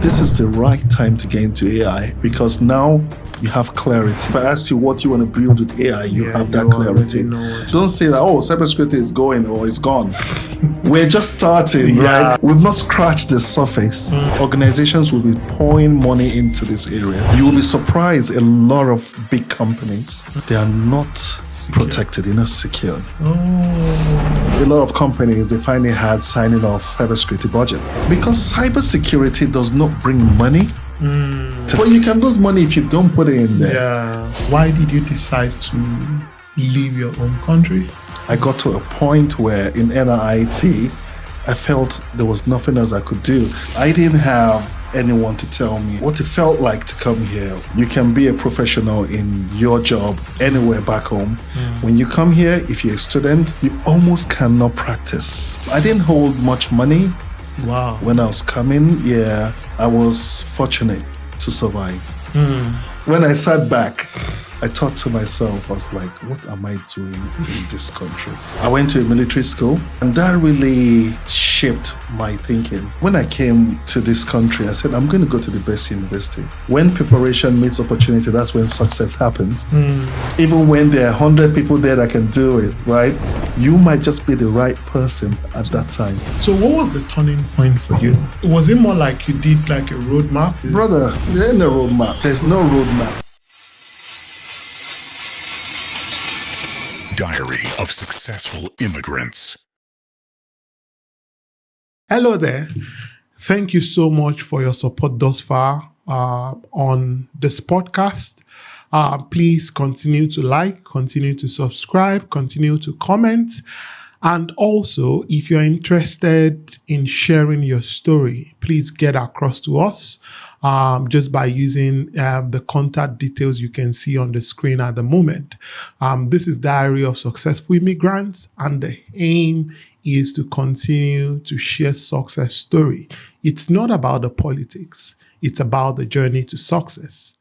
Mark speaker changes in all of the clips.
Speaker 1: this is the right time to get into AI because now you have clarity. If I ask you what you want to build with AI, you have that clarity. Don't say that, oh, cybersecurity is going or it's gone. We're just starting, right? We've not scratched the surface. Organizations will be pouring money into this area. You will be surprised, a lot of big companies, they are not protected, they're not secured. A lot of companies, they find it hard signing off cybersecurity budget because cybersecurity does not bring money. But you can lose money if you don't put it in there.
Speaker 2: Yeah. Why did you decide to leave your own country?
Speaker 1: I got to a point where in NIT, I felt there was nothing else I could do. I didn't have anyone to tell me what it felt like to come here. You can be a professional in your job anywhere back home. When you come here, if you're a student, you almost cannot practice. I didn't hold much money.
Speaker 2: Wow.
Speaker 1: When I was coming, I was fortunate to survive. When I sat back, I thought to myself, I was like, what am I doing in this country? I went to a military school and that really shaped my thinking. When I came to this country, I said, I'm going to go to the best university. When preparation meets opportunity, that's when success happens. Even when there are 100 people there that can do it, right? You might just be the right person at that time.
Speaker 2: So what was the turning point for you? Was it more like you did like a roadmap?
Speaker 1: Brother, there ain't no roadmap. There's no roadmap.
Speaker 3: Diary of Successful Immigrants.
Speaker 2: Hello there. Thank you so much for your support thus far on this podcast. Please continue to like, continue to subscribe, continue to comment. And also, if you're interested in sharing your story, please get across to us just by using the contact details you can see on the screen at the moment. This is Diary of Successful Immigrants, and the aim is to continue to share success story. It's not about the politics. It's about the journey to success.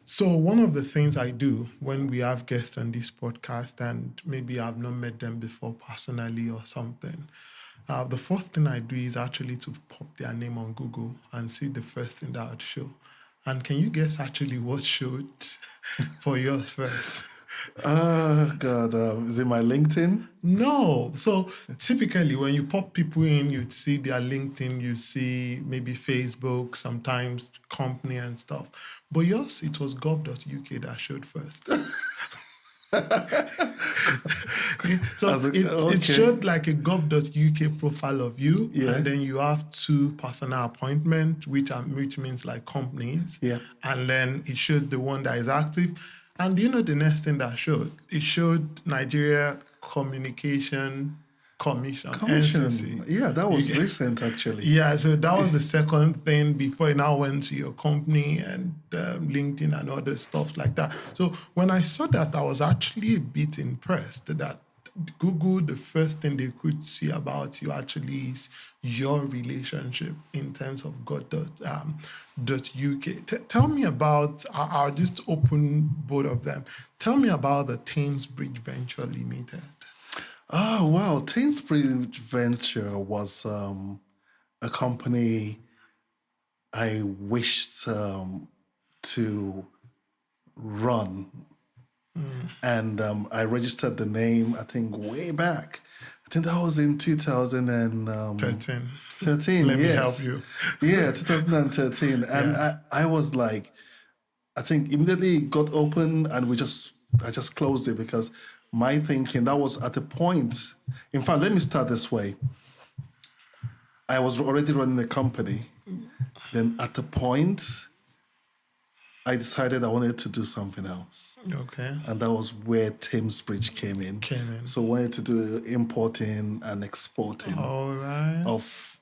Speaker 2: So one of the things I do when we have guests on this podcast, and maybe I've not met them before personally or something, the first thing I do is actually to pop their name on Google and see the first thing that would show. And can you guess actually what showed for yours first?
Speaker 1: God, is it my LinkedIn?
Speaker 2: No. So typically when you pop people in, you'd see their LinkedIn, you see maybe Facebook, sometimes company and stuff. But yours, it was gov.uk that showed first. So it showed like a gov.uk profile of you, and then you have 2 personal appointments, which means like companies. And then it showed the one that is active. And you know the next thing that showed? It showed Nigeria Communication Commission. NCC.
Speaker 1: Yeah, that was recent actually.
Speaker 2: Yeah, so that was the second thing before it now went to your company and LinkedIn and other stuff like that. So when I saw that, I was actually a bit impressed that Google, the first thing they could see about you actually is your relationship in terms of .uk. Tell me about, I'll just open both of them. Tell me about the Thamesbridge Venture Limited.
Speaker 1: Oh, wow. Thamesbridge Venture was a company I wished to run. And I registered the name, I think, way back. I think that was in 2013.
Speaker 2: Let me help you.
Speaker 1: Yeah, 2013. And I was like, I think immediately it got open and I just closed it because my thinking, that was at the point. In fact, let me start this way. I was already running a company. Then at the point, I decided I wanted to do something else.
Speaker 2: Okay.
Speaker 1: And that was where Thamesbridge came in. So I wanted to do importing and exporting of,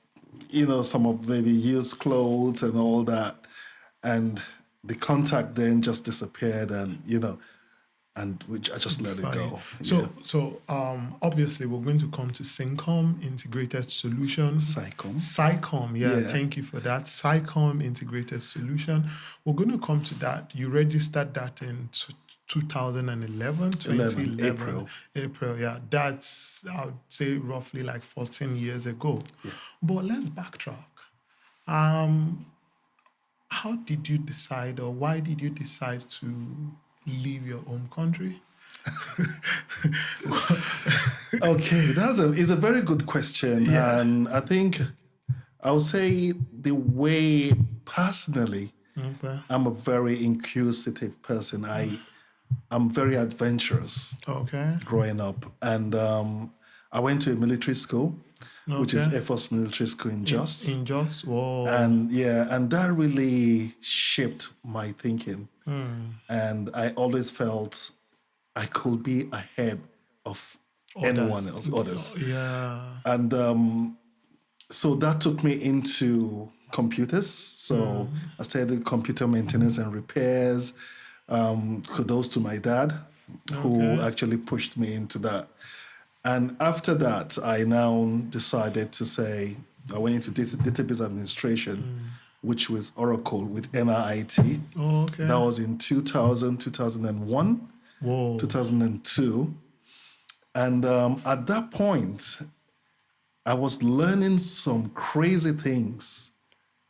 Speaker 1: some of maybe used clothes and all that. And the contact then just disappeared and, and which I just let it
Speaker 2: Fine.
Speaker 1: go.
Speaker 2: So obviously we're going to come to SYNCOM Integrated Solution. SYCOM, yeah, thank you for that. SYCOM Integrated Solution. We're going to come to that. You registered that in 2011, 2011. April, yeah. That's, I would say, roughly like 14 years ago.
Speaker 1: Yeah.
Speaker 2: But let's backtrack. How did you decide, or why did you decide to leave your home country?
Speaker 1: Okay, it's a very good question.
Speaker 2: Yeah.
Speaker 1: And I think I would say the way personally, I'm a very inquisitive person. I'm very adventurous.
Speaker 2: Okay.
Speaker 1: Growing up. And I went to a military school, which is Air Force Military School in Jos.
Speaker 2: In Jos, whoa.
Speaker 1: And that really shaped my thinking. And I always felt I could be ahead of anyone else, others.
Speaker 2: Yeah.
Speaker 1: And so that took me into computers. So I studied computer maintenance and repairs. Kudos to my dad, who actually pushed me into that. And after that, I now decided to say, I went into database administration, which was Oracle with NIIT.
Speaker 2: Oh, okay.
Speaker 1: That was in 2000, 2001, 2002. And at that point, I was learning some crazy things,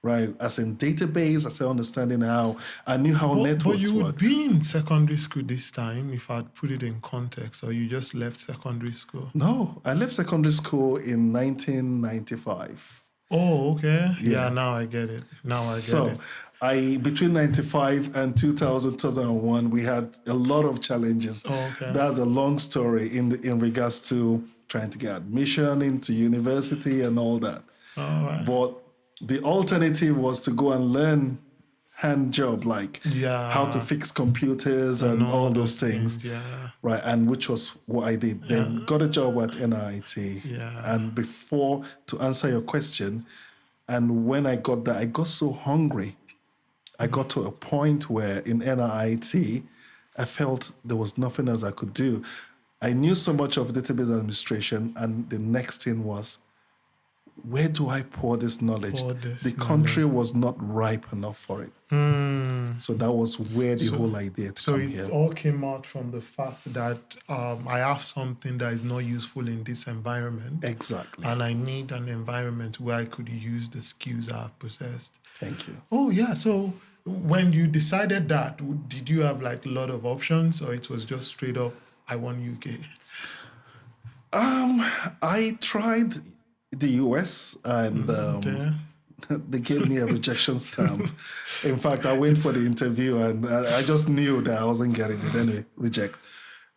Speaker 1: right? As in database, as I understanding how, I knew how networks work.
Speaker 2: But you would be in secondary school this time, if I'd put it in context, or you just left secondary school?
Speaker 1: No, I left secondary school in 1995.
Speaker 2: Oh, okay. Yeah, now I get it.
Speaker 1: So between 95 and 2000, 2001, we had a lot of challenges.
Speaker 2: Oh, okay.
Speaker 1: That's a long story in regards to trying to get admission into university and all that.
Speaker 2: All right.
Speaker 1: But the alternative was to go and learn hand job, like how to fix computers and all those things. Right, and which was what I did. Then got a job at NIIT. And to answer your question, and when I got that, I got so hungry. I got to a point where in NIIT, I felt there was nothing else I could do. I knew so much of database administration, and the next thing was, where do I pour this knowledge? The country was not ripe enough for it. So that was where the whole idea to come here.
Speaker 2: So it all came out from the fact that I have something that is not useful in this environment.
Speaker 1: Exactly.
Speaker 2: And I need an environment where I could use the skills I have possessed.
Speaker 1: Thank you.
Speaker 2: Oh, yeah. So when you decided that, did you have like a lot of options, or it was just straight up, I want UK?
Speaker 1: I tried the US, and they gave me a rejection stamp. In fact, I went for the interview and I just knew that I wasn't getting it. Anyway, reject.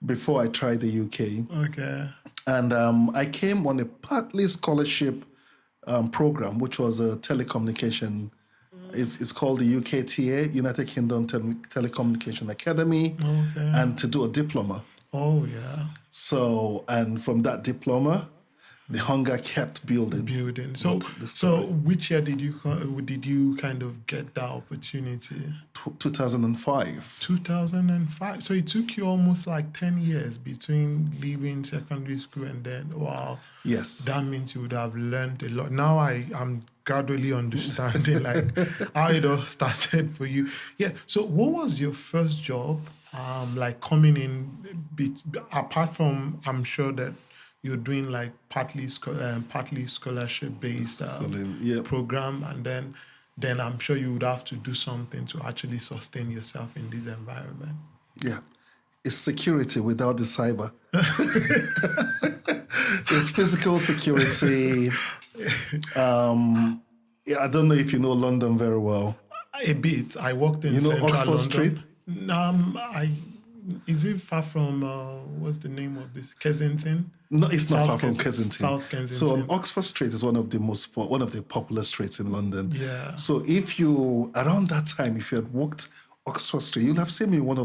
Speaker 1: Before I tried the UK.
Speaker 2: Okay.
Speaker 1: And I came on a partly scholarship program, which was a telecommunication. It's called the UKTA, United Kingdom Telecommunication Academy, and to do a diploma.
Speaker 2: Oh, yeah.
Speaker 1: So, and from that diploma, the hunger kept building.
Speaker 2: So which year did you kind of get that opportunity?
Speaker 1: 2005.
Speaker 2: 2005. So it took you almost like 10 years between leaving secondary school and then, wow.
Speaker 1: Yes.
Speaker 2: That means you would have learned a lot. Now I'm gradually understanding like how it all started for you. Yeah. So what was your first job like coming in, apart from, I'm sure that you're doing like partly scholarship-based program, and then I'm sure you would have to do something to actually sustain yourself in this environment.
Speaker 1: Yeah. It's security without the cyber. It's physical security. I don't know if you know London very well.
Speaker 2: A bit. I worked in Central
Speaker 1: Oxford
Speaker 2: London.
Speaker 1: Street?
Speaker 2: Is it far from, what's the name of this? Kensington?
Speaker 1: No, it's not far from Kensington.
Speaker 2: South Kensington.
Speaker 1: So on Oxford Street is one of the popular streets in London.
Speaker 2: Yeah.
Speaker 1: So around that time, if you had walked Oxford Street. You'll have seen me in one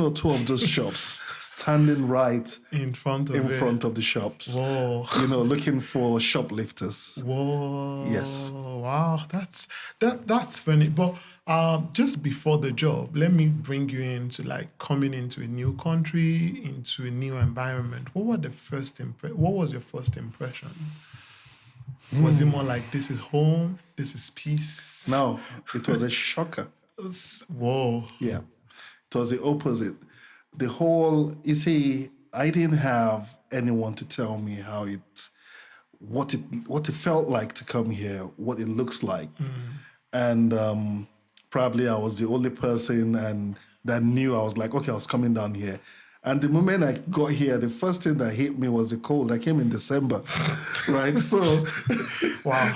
Speaker 1: or two of those shops, standing right
Speaker 2: in front of
Speaker 1: the shops.
Speaker 2: Whoa.
Speaker 1: Looking for shoplifters.
Speaker 2: Whoa.
Speaker 1: Yes.
Speaker 2: Wow, that's funny. But just before the job, let me bring you into like coming into a new country, into a new environment. What was your first impression? Was it more like this is home, this is peace?
Speaker 1: No, it was a shocker.
Speaker 2: Whoa.
Speaker 1: Yeah. It was the opposite. I didn't have anyone to tell me what it felt like to come here, what it looks like. And probably I was the only person that knew. I was like, okay, I was coming down here. And the moment I got here, the first thing that hit me was the cold. I came in December, right? So,
Speaker 2: wow,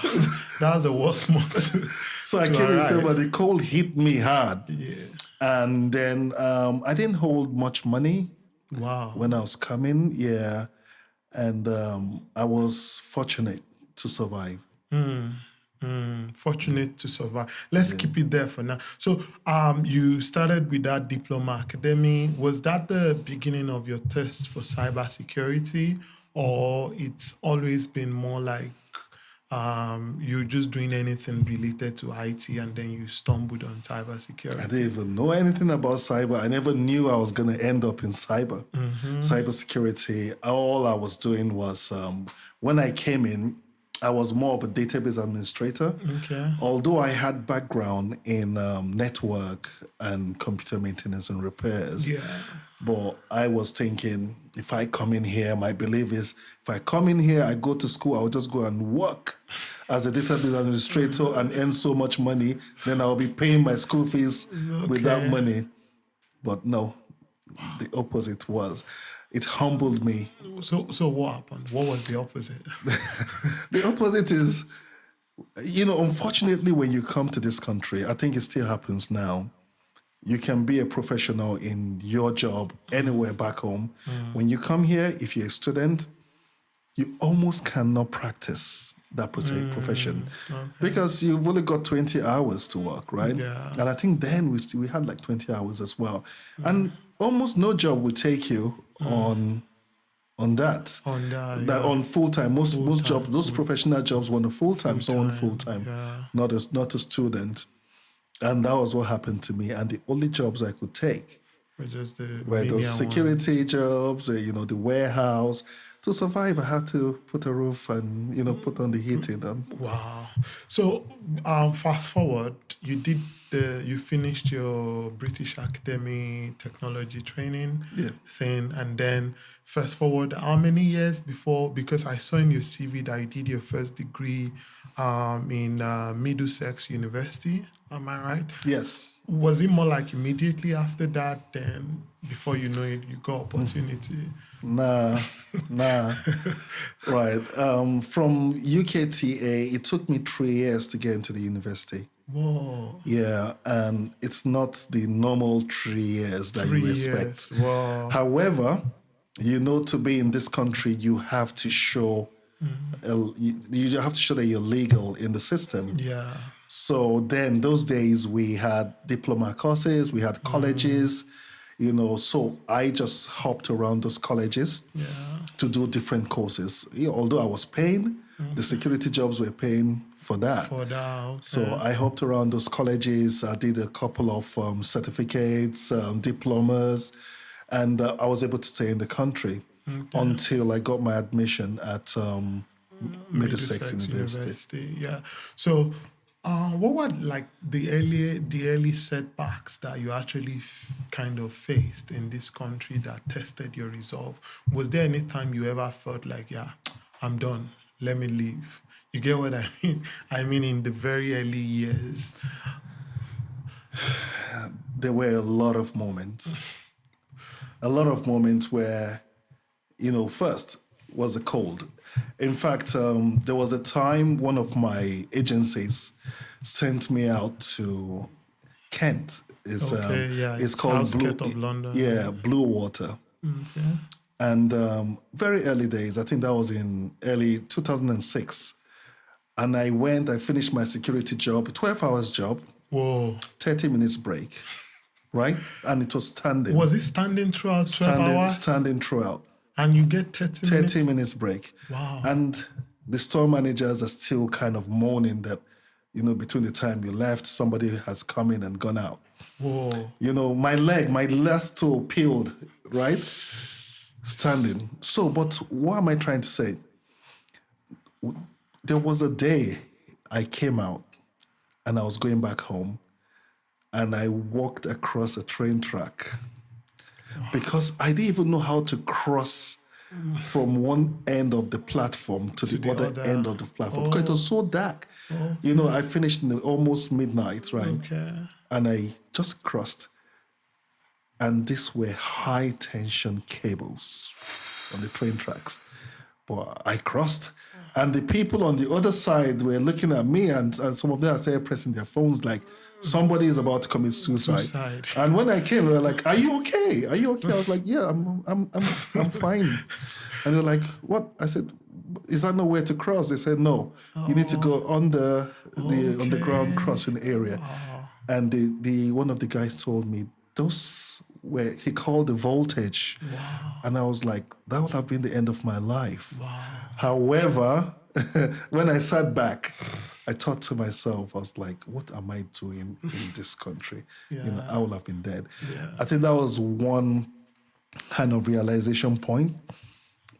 Speaker 2: that's the worst month.
Speaker 1: So I came in December. The cold hit me hard.
Speaker 2: Yeah.
Speaker 1: And then I didn't hold much money.
Speaker 2: Wow.
Speaker 1: When I was coming, yeah. And I was fortunate to survive.
Speaker 2: Fortunate to survive. Let's keep it there for now. So you started with that Diploma Academy. Was that the beginning of your test for cybersecurity, or it's always been more like you're just doing anything related to IT and then you stumbled on cybersecurity?
Speaker 1: I didn't even know anything about cyber. I never knew I was going to end up in cybersecurity. All I was doing was when I came in, I was more of a database administrator.
Speaker 2: Okay.
Speaker 1: Although I had background in network and computer maintenance and repairs.
Speaker 2: Yeah.
Speaker 1: But I was thinking, if I come in here, my belief is, if I come in here, I go to school, I'll just go and work as a database administrator and earn so much money, then I'll be paying my school fees with that money. But no, the opposite was. It humbled me.
Speaker 2: So what happened? What was the opposite?
Speaker 1: The opposite is, unfortunately, when you come to this country, I think it still happens now. You can be a professional in your job anywhere back home. When you come here, if you're a student, you almost cannot practice that profession because you've only got 20 hours to work, right?
Speaker 2: Yeah.
Speaker 1: And I think then we had like 20 hours as well. And almost no job would take you on that. On full-time. Most jobs, those professional jobs were on full-time, full-time, not a student. And that was what happened to me. And the only jobs I could take
Speaker 2: were
Speaker 1: those security jobs, the warehouse. To survive, I had to put a roof and, put on the heating.
Speaker 2: Wow. So fast forward, you finished your British Academy technology training thing, and then fast forward, how many years before, because I saw in your CV that you did your first degree in Middlesex University, am I right?
Speaker 1: Yes.
Speaker 2: Was it more like immediately after that, then before you know it, you got opportunity?
Speaker 1: Nah. Right. From UKTA, it took me 3 years to get into the university.
Speaker 2: Whoa.
Speaker 1: Yeah, and it's not the normal 3 years that you expect.
Speaker 2: Wow.
Speaker 1: However, to be in this country, you have to show you have to show that you're legal in the system.
Speaker 2: Yeah.
Speaker 1: So then those days we had diploma courses, we had colleges, so I just hopped around those colleges to do different courses. Although I was paying, the security jobs were paying for that.
Speaker 2: Okay.
Speaker 1: So I hopped around those colleges. I did a couple of certificates, diplomas, and I was able to stay in the country until I got my admission at Middlesex University.
Speaker 2: Yeah. So what were like the early setbacks that you actually kind of faced in this country that tested your resolve? Was there any time you ever felt like, I'm done, let me leave? You get what I mean? I mean, in the very early years.
Speaker 1: There were a lot of moments. A lot of moments where, first was the cold. In fact, there was a time one of my agencies sent me out to Kent. It's called Blue Water.
Speaker 2: Okay.
Speaker 1: And very early days, I think that was in early 2006. And I finished my security job, 12 hours job.
Speaker 2: Whoa.
Speaker 1: 30 minutes break. right? And it was standing.
Speaker 2: Was it standing throughout 12 hours?
Speaker 1: Standing throughout.
Speaker 2: And you get 30 minutes?
Speaker 1: 30 minutes break.
Speaker 2: Wow.
Speaker 1: And the store managers are still kind of moaning that, between the time you left, somebody has come in and gone out.
Speaker 2: Whoa.
Speaker 1: My last toe peeled, right? Standing. So, but what am I trying to say? There was a day I came out and I was going back home and I walked across a train track because I didn't even know how to cross from one end of the platform to the other end of the platform because it was so dark. Okay. I finished in almost midnight, right?
Speaker 2: Okay.
Speaker 1: And I just crossed. And these were high tension cables on the train tracks. But I crossed. And the people on the other side were looking at me, and some of them started pressing their phones like somebody is about to commit suicide. And when I came, they were like, "Are you okay? Are you okay?" I was like, "Yeah, I'm fine." And they're like, "What?" I said, "Is there nowhere to cross?" They said, "No, you need to go under the underground crossing area." And the one of the guys told me those were, he called the voltage.
Speaker 2: Wow.
Speaker 1: And I was like, that would have been the end of my life.
Speaker 2: Wow.
Speaker 1: However, when I sat back, I thought to myself, I was like, what am I doing in this country?
Speaker 2: Yeah.
Speaker 1: I would have been dead.
Speaker 2: Yeah.
Speaker 1: I think that was one kind of realization point,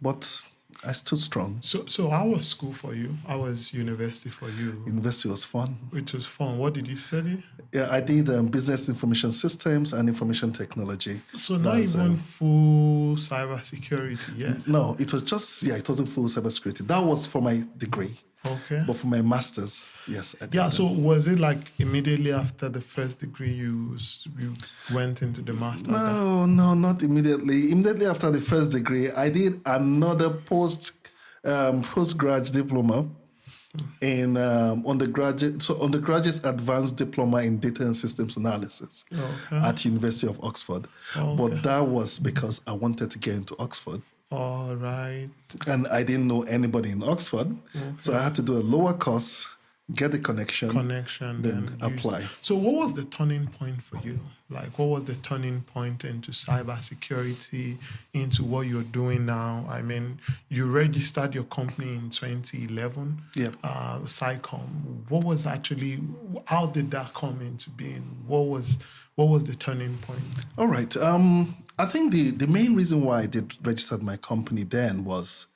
Speaker 1: but I stood strong.
Speaker 2: So how was school for you? How was university for you?
Speaker 1: University was fun.
Speaker 2: It was fun. What did you study?
Speaker 1: Yeah, I did business information systems and information technology.
Speaker 2: So not even full cybersecurity, yeah?
Speaker 1: No, it was just, it wasn't full cybersecurity. That was for my degree.
Speaker 2: Okay.
Speaker 1: But for my master's, yes, I did.
Speaker 2: Yeah, so was it like immediately after the first degree you went into the master's?
Speaker 1: No, not immediately. Immediately after the first degree, I did another postgrad diploma in undergraduate advanced diploma in data and systems analysis at University of Oxford. But that was because I wanted to get into Oxford.
Speaker 2: All right.
Speaker 1: And I didn't know anybody in Oxford. Okay. So I had to do a lower course, get the connection, then apply.
Speaker 2: So what was the turning point for you? Like, what was the turning point into cybersecurity, into what you're doing now? I mean, you registered your company in 2011, Cycom. What was actually, how did that come into being? What was the turning point?
Speaker 1: All right. I think the main reason why I did register my company then was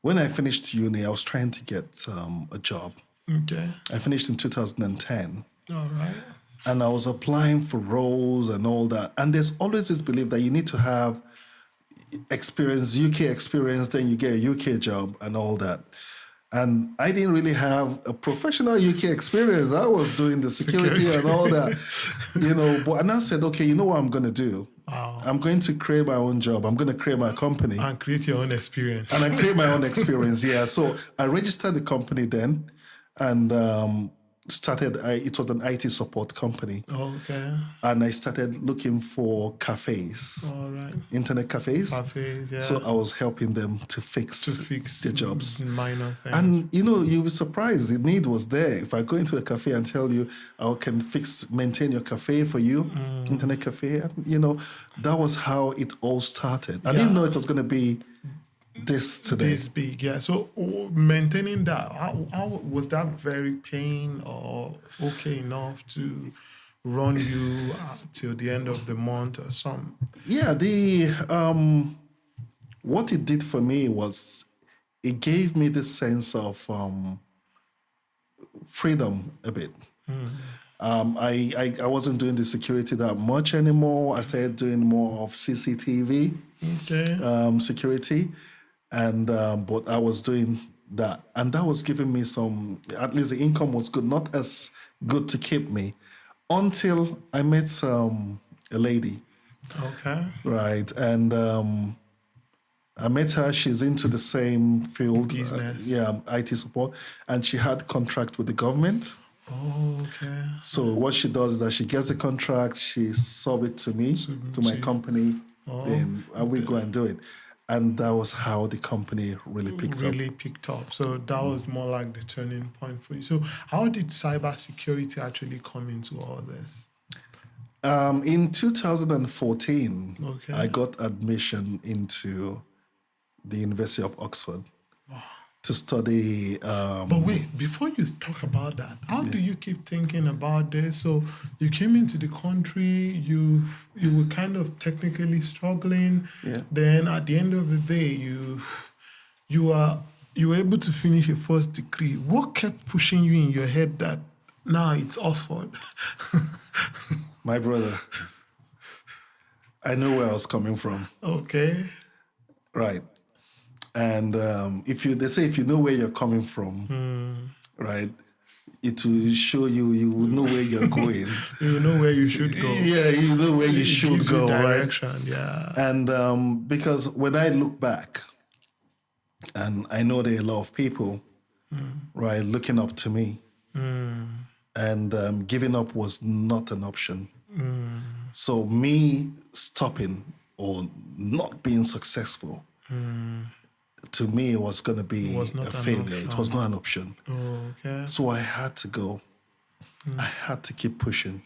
Speaker 1: when I finished uni, I was trying to get a job.
Speaker 2: Okay.
Speaker 1: I finished in 2010.
Speaker 2: All right.
Speaker 1: And I was applying for roles and all that. And there's always this belief that you need to have experience, UK experience, then you get a UK job and all that. And I didn't really have a professional UK experience. I was doing the security and all that, But and I said, okay, you know what I'm going to do?
Speaker 2: Wow.
Speaker 1: I'm going to create my own job. I'm going to create my company.
Speaker 2: And create your own experience.
Speaker 1: And I create my own experience, yeah. So I registered the company then and started, it was an IT support company.
Speaker 2: Okay.
Speaker 1: And I started looking for cafes.
Speaker 2: All right.
Speaker 1: Internet cafes.
Speaker 2: Cafes, yeah.
Speaker 1: So I was helping them to fix their jobs.
Speaker 2: Minor things.
Speaker 1: And, you'll be surprised. The need was there. If I go into a cafe and tell you, I can maintain your cafe for you, internet cafe, that was how it all started. I didn't know it was going to be this today.
Speaker 2: This big, yeah. So maintaining that, how was that very paying or okay enough to run you till the end of the month or something?
Speaker 1: Yeah, what it did for me was it gave me this sense of freedom a bit. I wasn't doing the security that much anymore. I started doing more of CCTV security. And but I was doing that, and that was giving me some. At least the income was good, not as good to keep me, until I met a lady.
Speaker 2: Okay.
Speaker 1: Right, and I met her. She's into the same field,
Speaker 2: business.
Speaker 1: IT support, and she had contract with the government.
Speaker 2: Oh, okay.
Speaker 1: So what she does is that she gets a contract, she subs it to me, to my company, and we go and do it. And that was how the company really picked up.
Speaker 2: So that was more like the turning point for you. So how did cybersecurity actually come into all this?
Speaker 1: In 2014,
Speaker 2: Okay.
Speaker 1: I got admission into the University of Oxford to study.
Speaker 2: But wait, before you talk about that, how do you keep thinking about this? So you came into the country, you were kind of technically struggling.
Speaker 1: Yeah.
Speaker 2: Then at the end of the day, you were able to finish your first degree. What kept pushing you in your head that now it's Oxford?
Speaker 1: My brother, I know where I was coming from.
Speaker 2: Okay.
Speaker 1: Right. And they say if you know where you're coming from, right, it will show you will know where you're going.
Speaker 2: You know where you should go.
Speaker 1: Yeah, you know where you
Speaker 2: It
Speaker 1: should
Speaker 2: gives
Speaker 1: go,
Speaker 2: direction,
Speaker 1: right?
Speaker 2: Yeah.
Speaker 1: And because when I look back, and I know there are a lot of people, right, looking up to me, and giving up was not an option. So me stopping or not being successful, to me, it was going to be a failure. It was not an option.
Speaker 2: Okay.
Speaker 1: So I had to go. I had to keep pushing.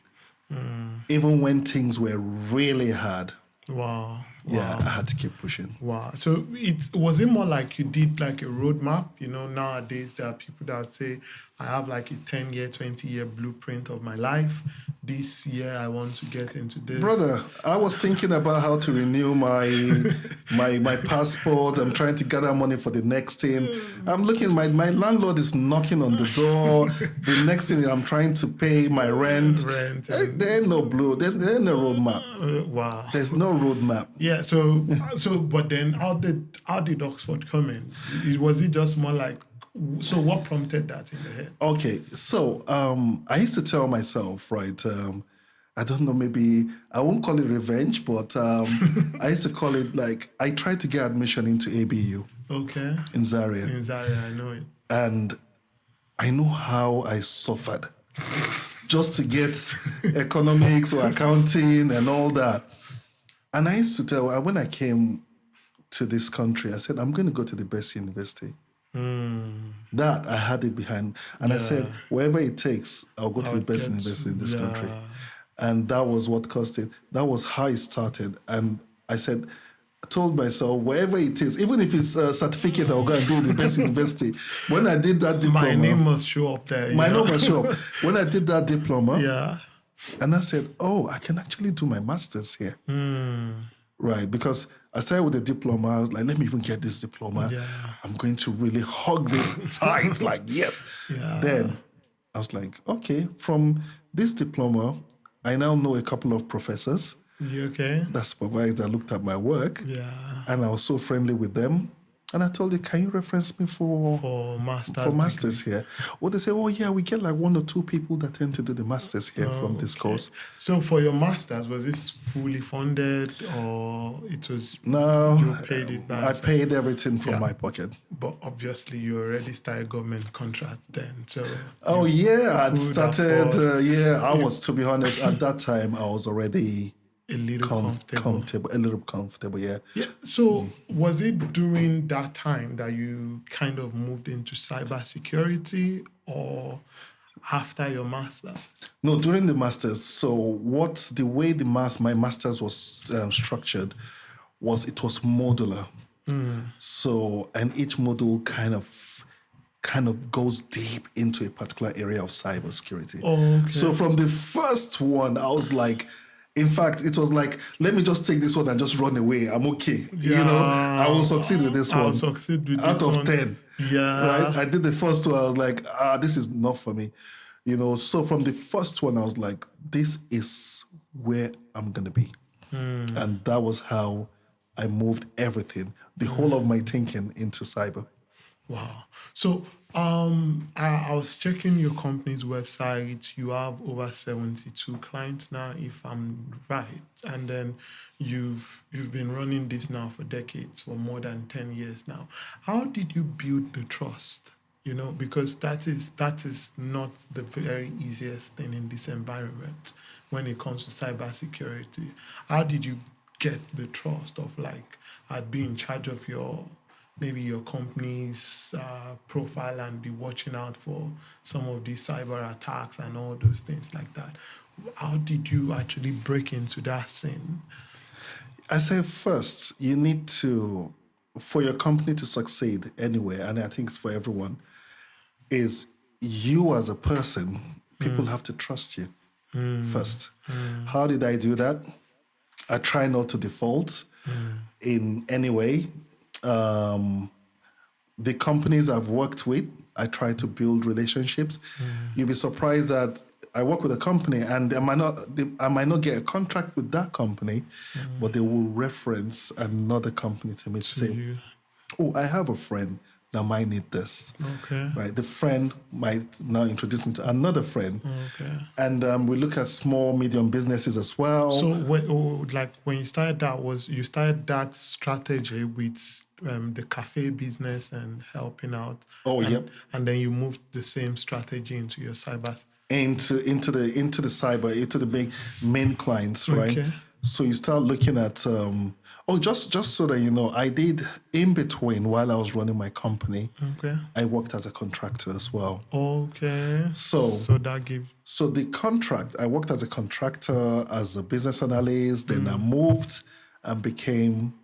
Speaker 1: Even when things were really hard.
Speaker 2: Wow.
Speaker 1: Yeah, I had to keep pushing.
Speaker 2: Wow. So was it more like you did like a roadmap? You know, nowadays there are people that say, I have like a 10-year, 20-year blueprint of my life. This year I want to get into this.
Speaker 1: Brother, I was thinking about how to renew my passport. I'm trying to gather money for the next thing. I'm looking, my landlord is knocking on the door. The next thing I'm trying to pay my rent. There ain't no there ain't no roadmap.
Speaker 2: Wow.
Speaker 1: There's no roadmap.
Speaker 2: Yeah, so but then how did Oxford come in? Was it just more like, so what prompted that in the head?
Speaker 1: Okay, so I used to tell myself, right, I don't know, maybe I won't call it revenge, but I used to call it like, I tried to get admission into ABU.
Speaker 2: Okay.
Speaker 1: In Zaria.
Speaker 2: In Zaria, I know it.
Speaker 1: And I know how I suffered just to get economics or accounting and all that. And I used to tell, when I came to this country, I said, I'm going to go to the best university. That I had it behind. And I said, wherever it takes, I'll go to the best university in this country. And that was what caused it. That was how it started. And I said, I told myself, wherever it is, even if it's a certificate, I'll go and do in the best university. When I did that diploma,
Speaker 2: my name must show up there.
Speaker 1: My name must show up. When I did that diploma,
Speaker 2: yeah.
Speaker 1: And I said, oh, I can actually do my master's here. Right, because I started with a diploma. I was like, let me even get this diploma.
Speaker 2: Yeah.
Speaker 1: I'm going to really hug this tight, like, yes.
Speaker 2: Yeah.
Speaker 1: Then I was like, okay, from this diploma, I now know a couple of professors that supervised, that looked at my work.
Speaker 2: Yeah.
Speaker 1: And I was so friendly with them. And I told you, can you reference me for masters here? Or they say, oh yeah, we get like 1 or 2 people that tend to do the masters here from this course.
Speaker 2: So for your masters, was this fully funded or it was?
Speaker 1: No,
Speaker 2: you paid it back?
Speaker 1: I paid everything from my pocket.
Speaker 2: But obviously, you already started government contract then. So
Speaker 1: I'd started. I was, to be honest, at that time I was already
Speaker 2: a little
Speaker 1: comfortable, yeah.
Speaker 2: Yeah. So was it during that time that you kind of moved into cybersecurity, or after your master's?
Speaker 1: No, during the master's. So the way my master's was structured was, it was modular. So, and each module kind of goes deep into a particular area of cybersecurity.
Speaker 2: Okay.
Speaker 1: So from the first one, I was like, in fact, it was like, let me just take this one and just run away. I'm okay.
Speaker 2: Yeah.
Speaker 1: You know, I will succeed with this one.
Speaker 2: I'll succeed with
Speaker 1: out
Speaker 2: this
Speaker 1: of 10.
Speaker 2: Yeah.
Speaker 1: Right? I did the first two. I was like, this is not for me. You know, so from the first one, I was like, this is where I'm going to be. And that was how I moved everything, the whole of my thinking, into cyber.
Speaker 2: Wow. So I was checking your company's website. You have over 72 clients now, if I'm right. And then you've been running this now for decades, for more than 10 years now. How did you build the trust? You know, because that is not the very easiest thing in this environment when it comes to cybersecurity. How did you get the trust of, like, I'd be in charge of maybe your company's profile and be watching out for some of these cyber attacks and all those things like that? how did you actually break into that scene?
Speaker 1: I say first, you need to, for your company to succeed anywhere, and I think it's for everyone, is you as a person, people have to trust you first. How did I do that? I try not to default in any way. The companies I've worked with, I try to build relationships. You'll be surprised that I work with a company and I might not get a contract with that company, but they will reference another company to me to say,
Speaker 2: you.
Speaker 1: oh, I have a friend that might need this.
Speaker 2: Okay.
Speaker 1: Right. The friend might now introduce me to another friend.
Speaker 2: Okay.
Speaker 1: And we look at small, medium businesses as well.
Speaker 2: So, when you started that, you started that strategy with the cafe business and helping out.
Speaker 1: Oh, yep.
Speaker 2: And then you moved the same strategy into your cyber.
Speaker 1: Into the cyber, into the big main clients, right?
Speaker 2: Okay.
Speaker 1: So you start looking at just so that you know, I did in between while I was running my company.
Speaker 2: Okay.
Speaker 1: I worked as a contractor as well.
Speaker 2: Okay.
Speaker 1: So
Speaker 2: that gives.
Speaker 1: So the contract, I worked as a contractor, as a business analyst, then I moved and became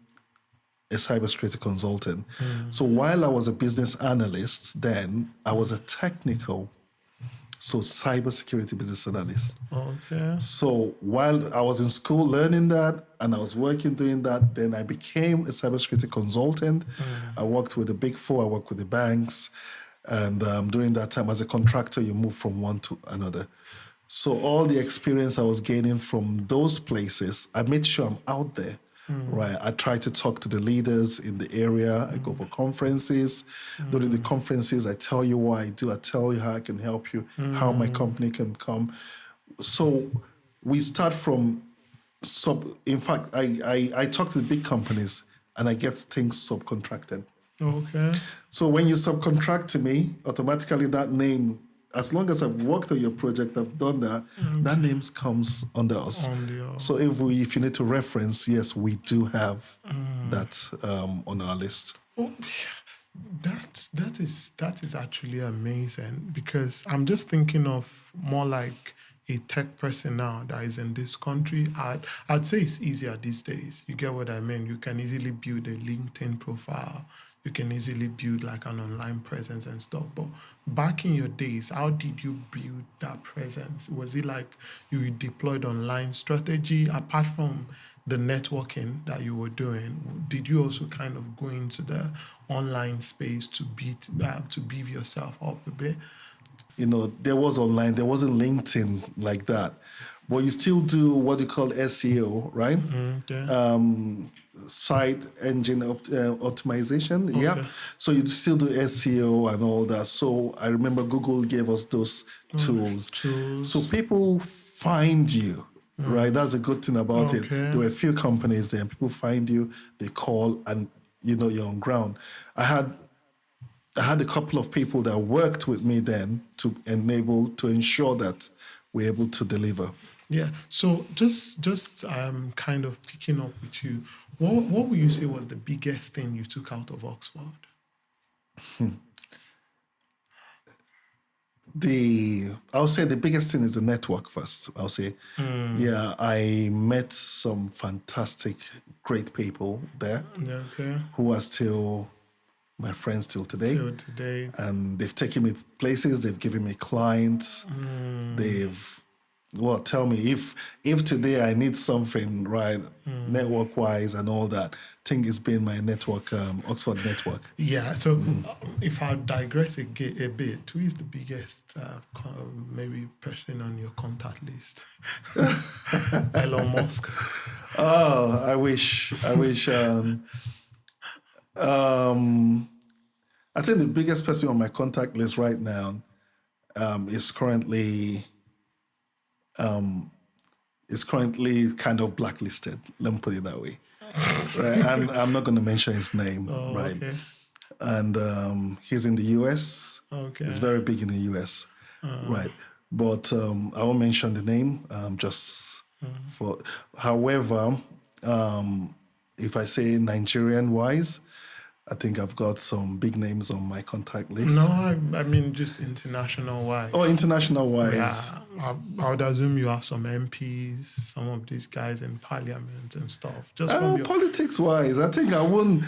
Speaker 1: a cybersecurity consultant. So while I was a business analyst, then I was a technical, so cybersecurity business analyst.
Speaker 2: Okay.
Speaker 1: So while I was in school learning that and I was working doing that, then I became a cybersecurity consultant. I worked with the big four, I worked with the banks. And during that time, as a contractor, you move from one to another. So all the experience I was gaining from those places, I made sure I'm out there, right? I try to talk to the leaders in the area. I go for conferences. During the conferences, I tell you what I do. I tell you how I can help you, how my company can come. So we start from in fact, I talk to the big companies and I get things subcontracted.
Speaker 2: Okay.
Speaker 1: So when you subcontract to me, automatically that name, as long as I've worked on your project, I've done that, that name comes under us. So if you need to reference, yes, we do have that on our list.
Speaker 2: Oh, that is actually amazing, because I'm just thinking of more like a tech person now that is in this country. I'd say it's easier these days. You get what I mean? You can easily build a LinkedIn profile. You can easily build like an online presence and stuff. But back in your days, how did you build that presence? Was it like you deployed online strategy apart from the networking that you were doing? Did you also kind of go into the online space to beef yourself up a bit?
Speaker 1: You know, there was online, there wasn't LinkedIn like that. But you still do what you call SEO, right?
Speaker 2: Okay.
Speaker 1: Site engine optimization.
Speaker 2: Okay.
Speaker 1: Yeah. So you still do SEO and all that. So I remember Google gave us those tools. So people find you, right? That's a good thing about it. There were a few companies there, and people find you, they call, and you know you're on ground. I had a couple of people that worked with me then to ensure that we're able to deliver.
Speaker 2: Yeah. So just kind of picking up with you. What would you say was the biggest thing you took out of Oxford?
Speaker 1: I'll say the biggest thing is the network first. I'll say, yeah, I met some fantastic, great people there who are still my friends till today. And they've taken me places, they've given me clients, tell me if today I need something, right, network-wise and all that, I think it's been my network, Oxford network.
Speaker 2: Yeah, so if I digress a bit, who is the biggest maybe person on your contact list? Elon Musk.
Speaker 1: Oh, I wish. I think the biggest person on my contact list right now is currently kind of blacklisted. Let me put it that way. Right, and I'm not going to mention his name. Right, okay. And he's in the US. Okay, he's very big in the US. Right, but I won't mention the name. However, if I say Nigerian wise, I think I've got some big names on my contact list.
Speaker 2: No, I mean just international wise.
Speaker 1: Oh, international wise.
Speaker 2: Yeah, I would assume you have some MPs, some of these guys in parliament and stuff. Just from your
Speaker 1: Politics wise, I think I won't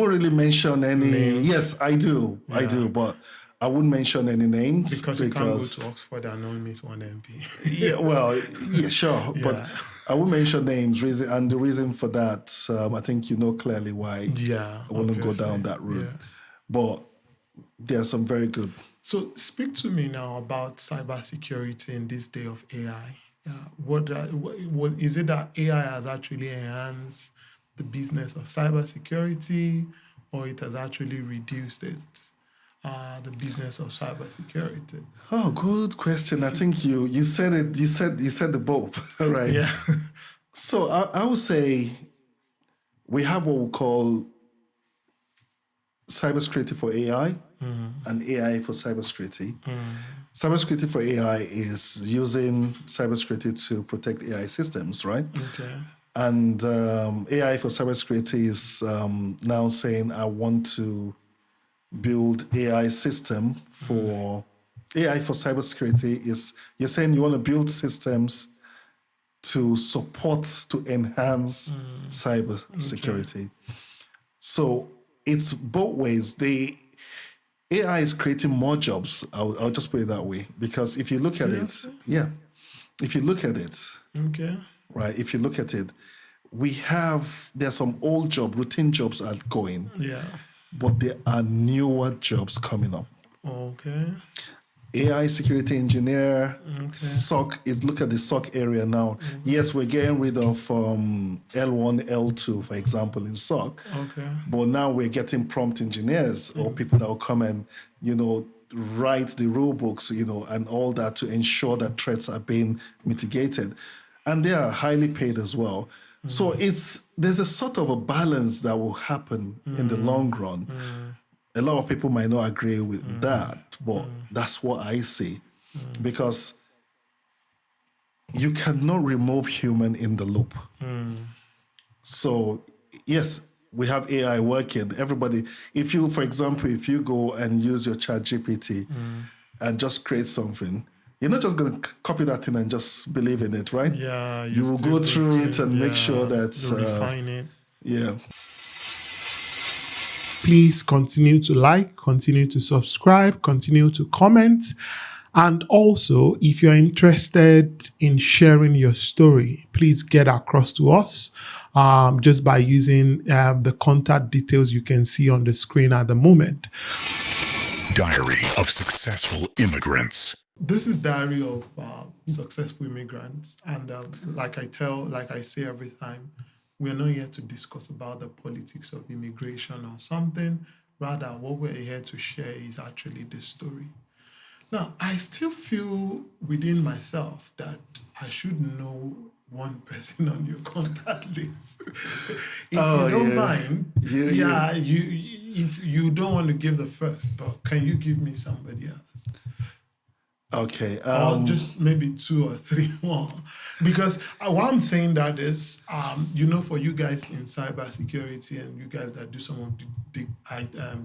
Speaker 1: really mention any
Speaker 2: names.
Speaker 1: Yes, I do.
Speaker 2: Yeah.
Speaker 1: I do, but I wouldn't mention any names
Speaker 2: Because you can't go to Oxford and only meet one MP.
Speaker 1: Yeah, well, yeah, sure.
Speaker 2: Yeah.
Speaker 1: But I won't mention names, and the reason for that, I think you know clearly why
Speaker 2: Yeah,
Speaker 1: I want to go down that route.
Speaker 2: Yeah.
Speaker 1: But there are some very good.
Speaker 2: So speak to me now about cybersecurity in this day of AI. What is it that AI has actually enhanced the business of cybersecurity, or it has actually reduced it? The business of cybersecurity?
Speaker 1: Oh, good question. I think you said it. You said the both, right?
Speaker 2: Yeah.
Speaker 1: So I would say we have what we call cybersecurity for AI and AI for cybersecurity. Cybersecurity for AI is using cybersecurity to protect AI systems, right?
Speaker 2: Okay.
Speaker 1: And AI for cybersecurity is now saying, I want to build AI system for AI for cybersecurity is you're saying you want to build systems to support, to enhance cybersecurity. So it's both ways. The AI is creating more jobs. I'll just put it that way. Because if you look at it, if you look at it,
Speaker 2: okay,
Speaker 1: right, if you look at it, there's some old job, routine jobs are going.
Speaker 2: Yeah.
Speaker 1: But there are newer jobs coming up.
Speaker 2: Okay.
Speaker 1: AI security engineer, SOC, look at the SOC area now. Yes, we're getting rid of L1, L2, for example, in SOC.
Speaker 2: Okay.
Speaker 1: But now we're getting prompt engineers or people that will come and, write the rule books, and all that to ensure that threats are being mitigated. And they are highly paid as well. So there's a sort of a balance that will happen in the long run. A lot of people might not agree with that, but that's what I see. Because you cannot remove human in the loop. So, yes, we have AI working. Everybody, for example, if you go and use your ChatGPT and just create something, you're not just going to copy that thing and just believe in it, right?
Speaker 2: Yeah.
Speaker 1: You will go through it and make sure that...
Speaker 2: refine it.
Speaker 1: Yeah.
Speaker 2: Please continue to like, continue to subscribe, continue to comment. And also, if you're interested in sharing your story, please get across to us just by using the contact details you can see on the screen at the moment.
Speaker 3: Diary of Successful Immigrants.
Speaker 2: This is Diary of Successful Immigrants. And like I say every time, we're not here to discuss about the politics of immigration or something. Rather, what we're here to share is actually the story. Now, I still feel within myself that I should know one person on your contact list. If you don't mind, if you don't want to give the first, but can you give me somebody else?
Speaker 1: Okay.
Speaker 2: Or just maybe 2 or 3 more. Because what I'm saying that is, for you guys in cybersecurity and you guys that do some of the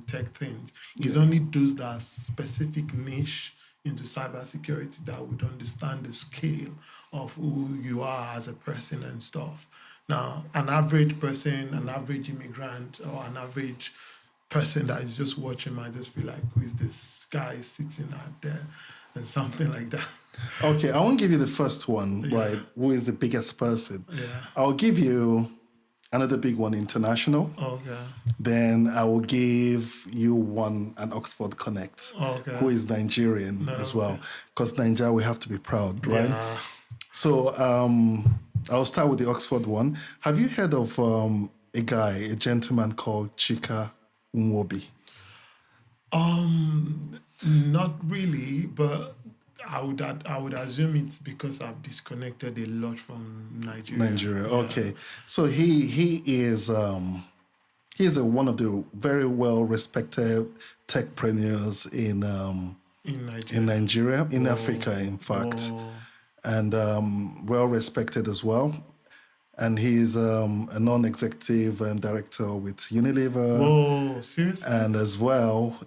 Speaker 2: tech things, it's only those that are specific niche into cybersecurity that would understand the scale of who you are as a person and stuff. Now, an average person, an average immigrant, or an average person that is just watching might just feel like, who is this guy sitting out there? And something like that.
Speaker 1: Okay, I won't give you the first one, right? Who is the biggest person?
Speaker 2: Yeah.
Speaker 1: I'll give you another big one, international.
Speaker 2: Okay.
Speaker 1: Then I will give you an Oxford Connect, who is Nigerian as well. Because Nigeria, we have to be proud, right?
Speaker 2: Yeah.
Speaker 1: So I'll start with the Oxford one. Have you heard of a gentleman called Chika Nwobi?
Speaker 2: Not really, but I would assume it's because I've disconnected a lot from Nigeria.
Speaker 1: Okay. So he is one of the very well respected techpreneurs in Nigeria, Africa, in fact, and well respected as well. and he's a non-executive director with Unilever.
Speaker 2: Whoa, seriously?
Speaker 1: And as well,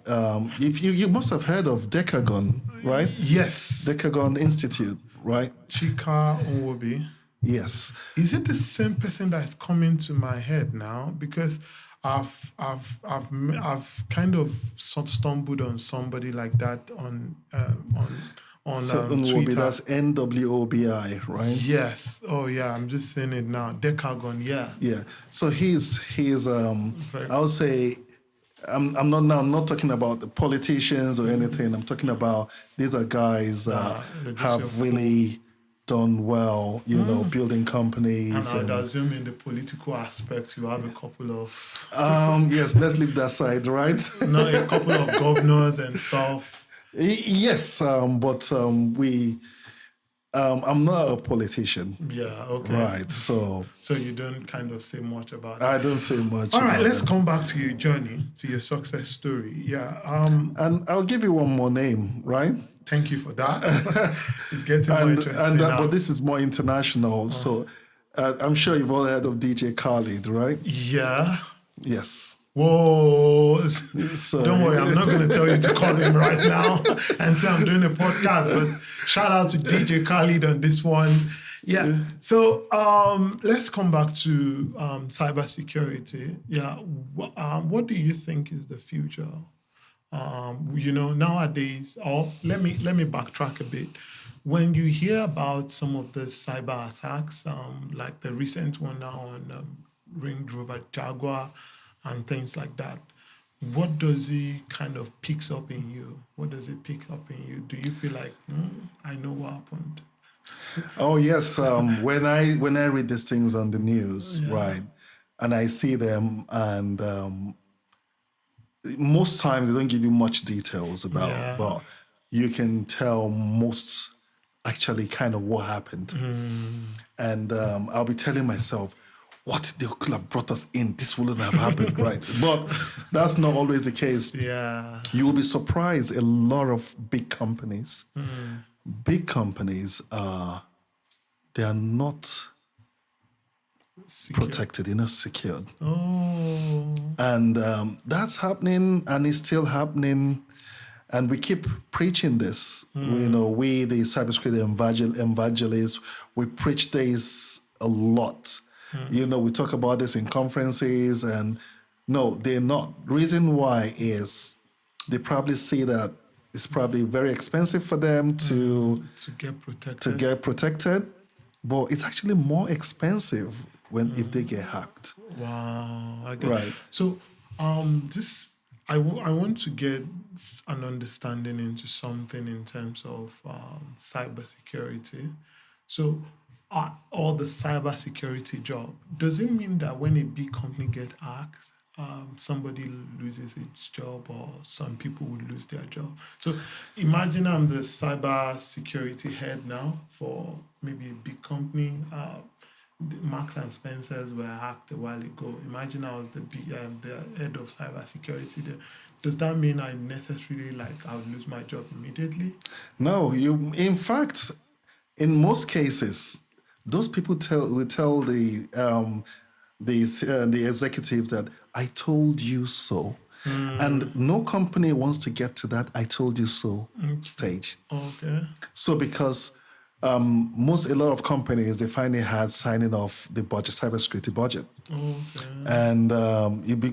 Speaker 1: if you must have heard of Decagon, right?
Speaker 2: Yes.
Speaker 1: Decagon Institute, right?
Speaker 2: Chika Onwobi.
Speaker 1: Yes.
Speaker 2: Is it the same person that's coming to my head now? Because I've kind of stumbled on somebody like that on
Speaker 1: Nwobi,
Speaker 2: Twitter.
Speaker 1: that's NWOBI, right?
Speaker 2: Yes. Oh yeah, I'm just saying it now. Decagon, yeah.
Speaker 1: Yeah. So he's I would say I'm not talking about the politicians or anything. I'm talking about these are guys that have really done well, building companies.
Speaker 2: And I'd assume in the political aspect, you have a couple of...
Speaker 1: yes, let's leave that side, right?
Speaker 2: No, a couple of governors and stuff.
Speaker 1: Yes, but I'm not a politician.
Speaker 2: Yeah, okay.
Speaker 1: Right, so
Speaker 2: you don't kind of say much about it.
Speaker 1: I don't say much.
Speaker 2: All right, let's come back to your journey, to your success story. Yeah.
Speaker 1: And I'll give you one more name, right?
Speaker 2: Thank you for that. It's getting more interesting now.
Speaker 1: But this is more international, so I'm sure you've all heard of DJ Khaled, right?
Speaker 2: Yeah.
Speaker 1: Yes.
Speaker 2: Whoa.
Speaker 1: So,
Speaker 2: don't worry, I'm not going to tell you to call him right now and say I'm doing a podcast, but shout out to DJ Khaled on this one. Yeah. So let's come back to cybersecurity. Yeah. What do you think is the future? Nowadays, or let me backtrack a bit. When you hear about some of the cyber attacks, like the recent one now on Range Rover Jaguar and things like that, what does it kind of picks up in you? What does it pick up in you? Do you feel like, I know what happened?
Speaker 1: Oh yes, when I read these things on the news, right, and I see them, and most times they don't give you much details about, but you can tell most actually kind of what happened. And I'll be telling myself, what, they could have brought us in, this wouldn't have happened, right? But that's not always the case.
Speaker 2: Yeah.
Speaker 1: You will be surprised, a lot of big companies, they are not protected, they're not secured.
Speaker 2: Oh.
Speaker 1: And that's happening, and it's still happening. And we keep preaching this. We, the cybersecurity evangelists, we preach this a lot. We talk about this in conferences, and no, they're not. Reason why is they probably see that it's probably very expensive for them to get protected, but it's actually more expensive if they get hacked.
Speaker 2: Wow, I get
Speaker 1: right.
Speaker 2: So, I want to get an understanding into something in terms of cybersecurity. So, all the cybersecurity job, does it mean that when a big company gets hacked, somebody loses its job, or some people would lose their job? So imagine I'm the cybersecurity head now for maybe a big company. Marks and Spencers were hacked a while ago. Imagine I was the head of cybersecurity there. Does that mean I necessarily I would lose my job immediately?
Speaker 1: No, in fact, in most cases, those people will tell the executives that I told you so. And no company wants to get to that I told you so stage.
Speaker 2: Okay.
Speaker 1: So because a lot of companies, they find it hard signing off the budget, cybersecurity budget.
Speaker 2: Okay.
Speaker 1: And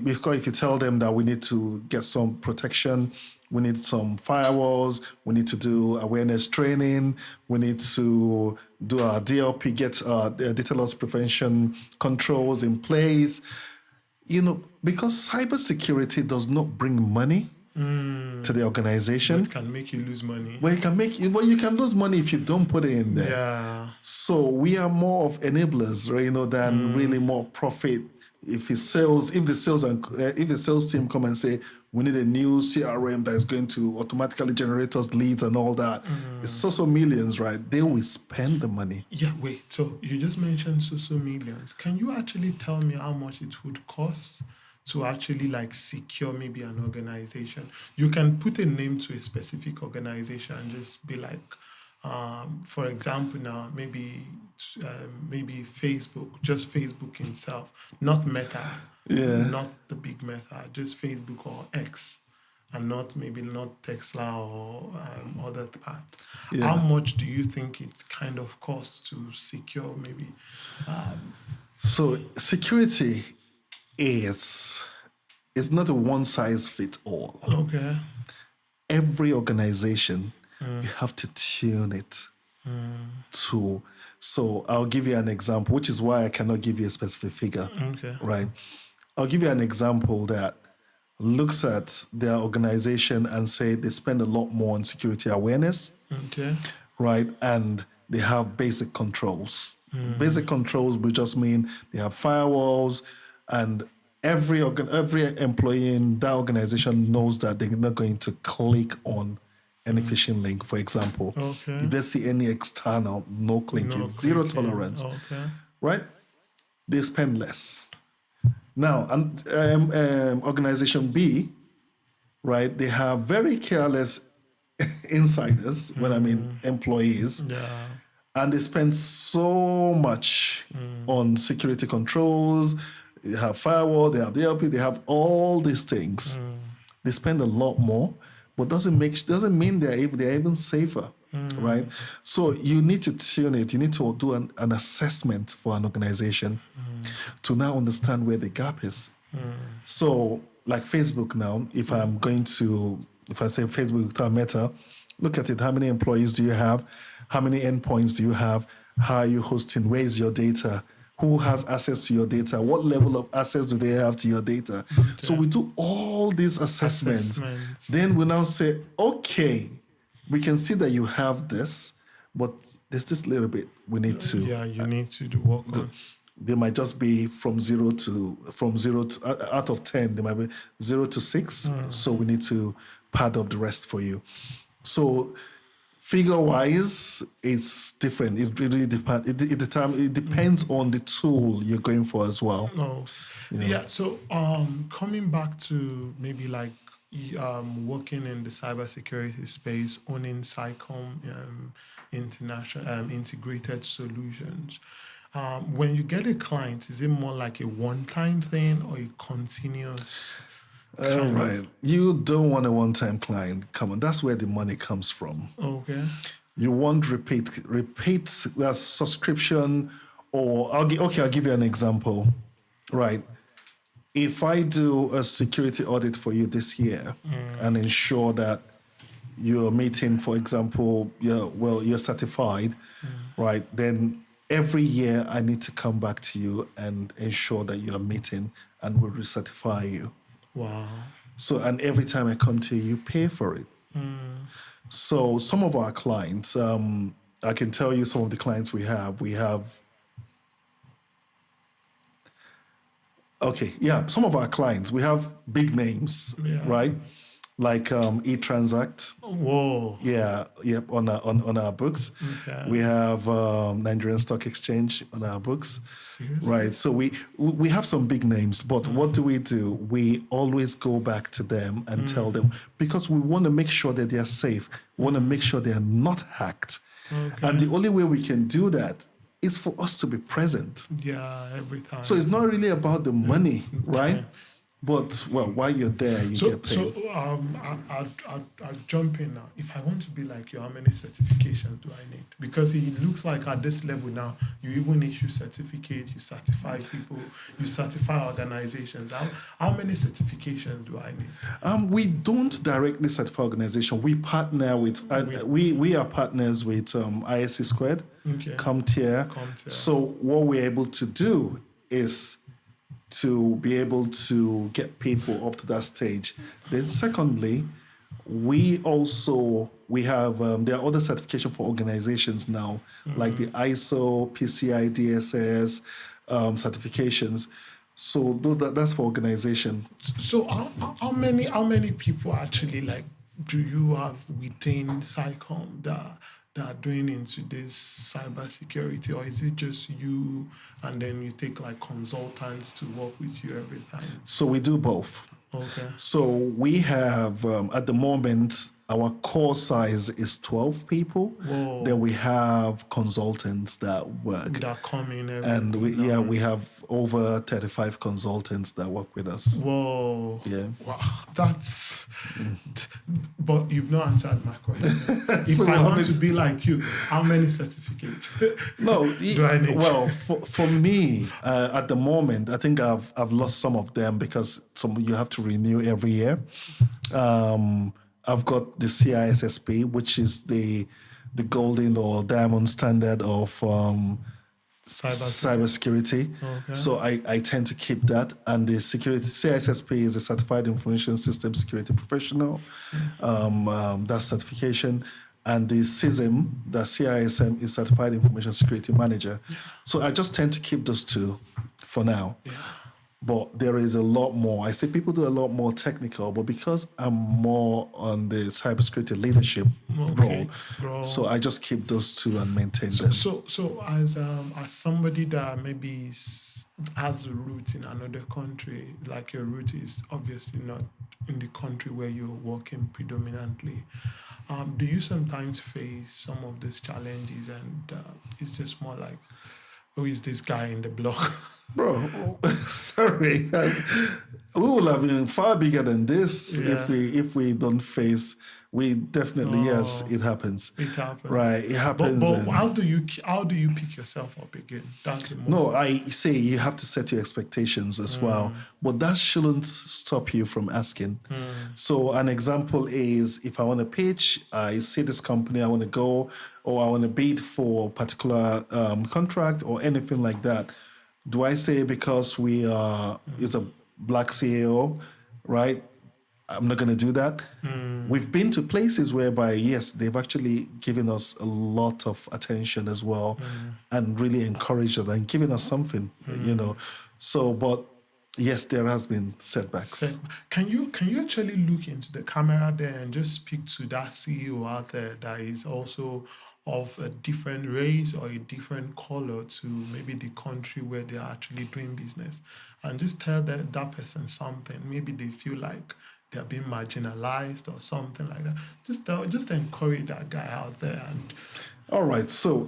Speaker 1: because if you tell them that we need to get some protection, we need some firewalls, we need to do awareness training, we need to do our DLP, get data loss prevention controls in place. Because cybersecurity does not bring money to the organization.
Speaker 2: It can make you lose money.
Speaker 1: Well, you can lose money if you don't put it in there.
Speaker 2: Yeah.
Speaker 1: So we are more of enablers, than really more profit. If the sales team come and say we need a new CRM that is going to automatically generate us leads and all that, it's so millions, right? They will spend the money.
Speaker 2: Yeah. Wait. So you just mentioned so millions. Can you actually tell me how much it would cost to actually secure maybe an organization? You can put a name to a specific organization and just be like, for example, now maybe maybe Facebook, just Facebook itself, not Meta, not the big Meta, just Facebook or X, and not Tesla or other parts. How much do you think it kind of costs to secure maybe?
Speaker 1: So security is not a one size fits all.
Speaker 2: Okay.
Speaker 1: Every organization, you have to tune it to. So I'll give you an example, which is why I cannot give you a specific figure.
Speaker 2: Okay.
Speaker 1: Right. I'll give you an example that looks at their organization and say they spend a lot more on security awareness.
Speaker 2: Okay.
Speaker 1: Right. And they have basic controls. Basic controls will just mean they have firewalls, and every employee in that organization knows that they're not going to click on any phishing link, for example.
Speaker 2: Okay.
Speaker 1: If they see any external, no clicking, zero tolerance.
Speaker 2: Okay.
Speaker 1: Right? They spend less. Now, organization B, right, they have very careless insiders, when I mean employees.
Speaker 2: Yeah.
Speaker 1: And they spend so much on security controls. They have firewall, they have DLP, they have all these things. They spend a lot more, but doesn't mean they're even safer, right? So you need to tune it. You need to do an assessment for an organization to now understand where the gap is. So, like Facebook now, if I say Facebook without Meta, look at it. How many employees do you have? How many endpoints do you have? How are you hosting? Where is your data? Who has access to your data? What level of access do they have to your data? Okay. So we do all these assessments. Then we now say, okay, we can see that you have this, but there's this little bit we need to.
Speaker 2: Yeah, you need to do work on.
Speaker 1: They might just be from zero to out of 10, they might be 0 to 6. So we need to pad up the rest for you. So figure-wise, it's different. It really depends. It depends on the tool you're going for as well.
Speaker 2: No, yeah. So coming back to maybe like working in the cybersecurity space, owning SciComm international integrated solutions. When you get a client, is it more like a one-time thing or a continuous?
Speaker 1: Right. You don't want a one-time client. Come on, that's where the money comes from.
Speaker 2: Okay.
Speaker 1: You want repeat that subscription, or I'll give you an example. Right. If I do a security audit for you this year and ensure that you're meeting, for example, you're certified, right? Then every year I need to come back to you and ensure that you're meeting, and we'll recertify you.
Speaker 2: Wow.
Speaker 1: So, and every time I come to you, you pay for it. So some of our clients, I can tell you some of the clients we have. Some of our clients, we have big names, right? Like eTransact.
Speaker 2: Whoa.
Speaker 1: Yeah, on our books. Okay. We have Nigerian Stock Exchange on our books.
Speaker 2: Seriously?
Speaker 1: Right. So we have some big names, but what do? We always go back to them and tell them, because we want to make sure that they are safe. We want to make sure they are not hacked. Okay. And the only way we can do that is for us to be present.
Speaker 2: Yeah, every time.
Speaker 1: So it's not really about the money, right? But while you're there, you get paid.
Speaker 2: So I'll jump in now. If I want to be like you, how many certifications do I need? Because it looks like at this level now, you even issue certificates, you certify people, you certify organizations. How many certifications do I need?
Speaker 1: We don't directly certify organizations. We partner with, we are partners with ISC Squared, CompTIA. So what we're able to do is to be able to get people up to that stage. Then secondly, we have, there are other certification for organizations now, like the ISO, PCI DSS certifications. So that's for organization.
Speaker 2: So how many people actually do you have within SciComm that are doing into this cybersecurity, or is it just you and then you take consultants to work with you every time?
Speaker 1: So we do both.
Speaker 2: Okay.
Speaker 1: So we have, at the moment, our core size is 12 people.
Speaker 2: Whoa.
Speaker 1: Then we have consultants that work.
Speaker 2: That come in every
Speaker 1: And
Speaker 2: week.
Speaker 1: we have over 35 consultants that work with us.
Speaker 2: Whoa.
Speaker 1: Yeah.
Speaker 2: Wow. That's... But you've not answered my question. If
Speaker 1: So
Speaker 2: I want to be like you, how many certificates
Speaker 1: No,
Speaker 2: do I need?
Speaker 1: well, for me, at the moment, I think I've lost some of them because you have to renew every year. I've got the CISSP, which is the golden or diamond standard of cybersecurity.
Speaker 2: Okay.
Speaker 1: So I tend to keep that. And the CISSP is a Certified Information System Security Professional. That certification. And the CISM, the CISM, is Certified Information Security Manager. So I just tend to keep those two for now.
Speaker 2: Yeah.
Speaker 1: But there is a lot more. I say people do a lot more technical, but because I'm more on the cybersecurity leadership role, so I just keep those two and maintain them.
Speaker 2: So as somebody that maybe has a root in another country, like your root is obviously not in the country where you're working predominantly, do you sometimes face some of these challenges and it's just more like, who is this guy in the block?
Speaker 1: Bro, sorry. We will have been far bigger than this if we don't face. We definitely yes, it happens.
Speaker 2: It happens,
Speaker 1: right? It happens.
Speaker 2: But how do you pick yourself up again? That's the most.
Speaker 1: No, I say you have to set your expectations as well, but that shouldn't stop you from asking. So an example is if I want to pitch, I see this company, I want to go, or I want to bid for a particular contract or anything like that. Do I say because is a black CEO, right? I'm not going to do that. We've been to places whereby, yes, they've actually given us a lot of attention as well and really encouraged us and given us something, you know. So, but yes, there has been setbacks.
Speaker 2: Can you actually look into the camera there and just speak to that CEO out there that is also of a different race or a different color to maybe the country where they are actually doing business, and just tell that person something? Maybe they feel like they're being marginalized or something like that. Just encourage that guy out there. And
Speaker 1: all right. So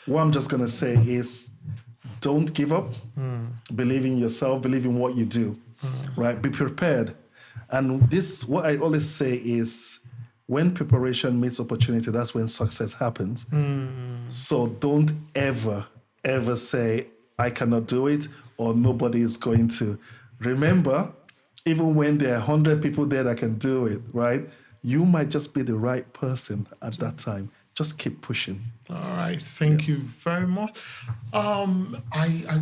Speaker 1: what I'm just gonna say is, don't give up. Believe in yourself. Believe in what you do. Right. Be prepared. And this, what I always say is, when preparation meets opportunity, that's when success happens. So don't ever say, I cannot do it or nobody is going to. Remember, even when there are 100 people there that can do it, right? You might just be the right person at that time. Just keep pushing.
Speaker 2: All right. Thank you very much. I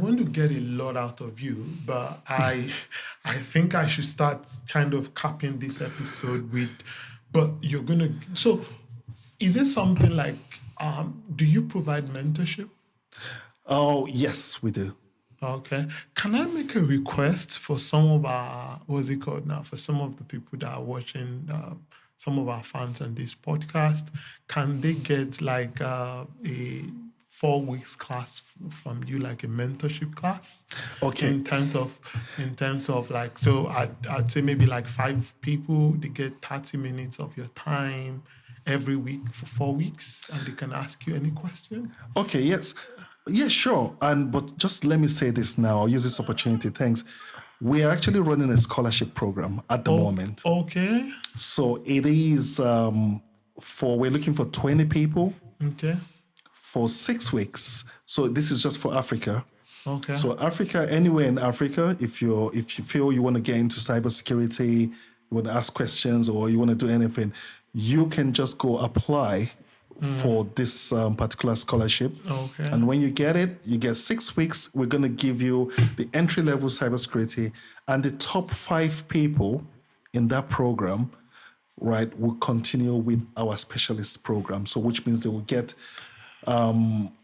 Speaker 2: want to get a lot out of you, but I think I should start kind of capping this episode with, but you're going to, so is it something like, do you provide mentorship?
Speaker 1: Oh, yes, we do.
Speaker 2: Okay. Can I make a request for some of our, what's it called now, for some of the people that are watching, some of our fans on this podcast? Can they get like a 4 weeks class from you, like a mentorship class?
Speaker 1: Okay.
Speaker 2: In terms of like, so I'd say maybe like 5 people, they get 30 minutes of your time every week for 4 weeks, and they can ask you any question.
Speaker 1: Okay, yes. Yeah, sure. But just let me say this now. I'll use this opportunity. Thanks. We are actually running a scholarship program at the moment.
Speaker 2: Okay.
Speaker 1: So it is we're looking for 20 people.
Speaker 2: Okay.
Speaker 1: For 6 weeks. So this is just for Africa.
Speaker 2: Okay.
Speaker 1: So Africa, anywhere in Africa, if you feel you want to get into cybersecurity, you want to ask questions or you want to do anything, you can just go apply for this particular scholarship.
Speaker 2: Okay.
Speaker 1: And when you get it, you get 6 weeks. We're going to give you the entry-level cybersecurity, and the top 5 people in that program, right, will continue with our specialist program. So which means they will get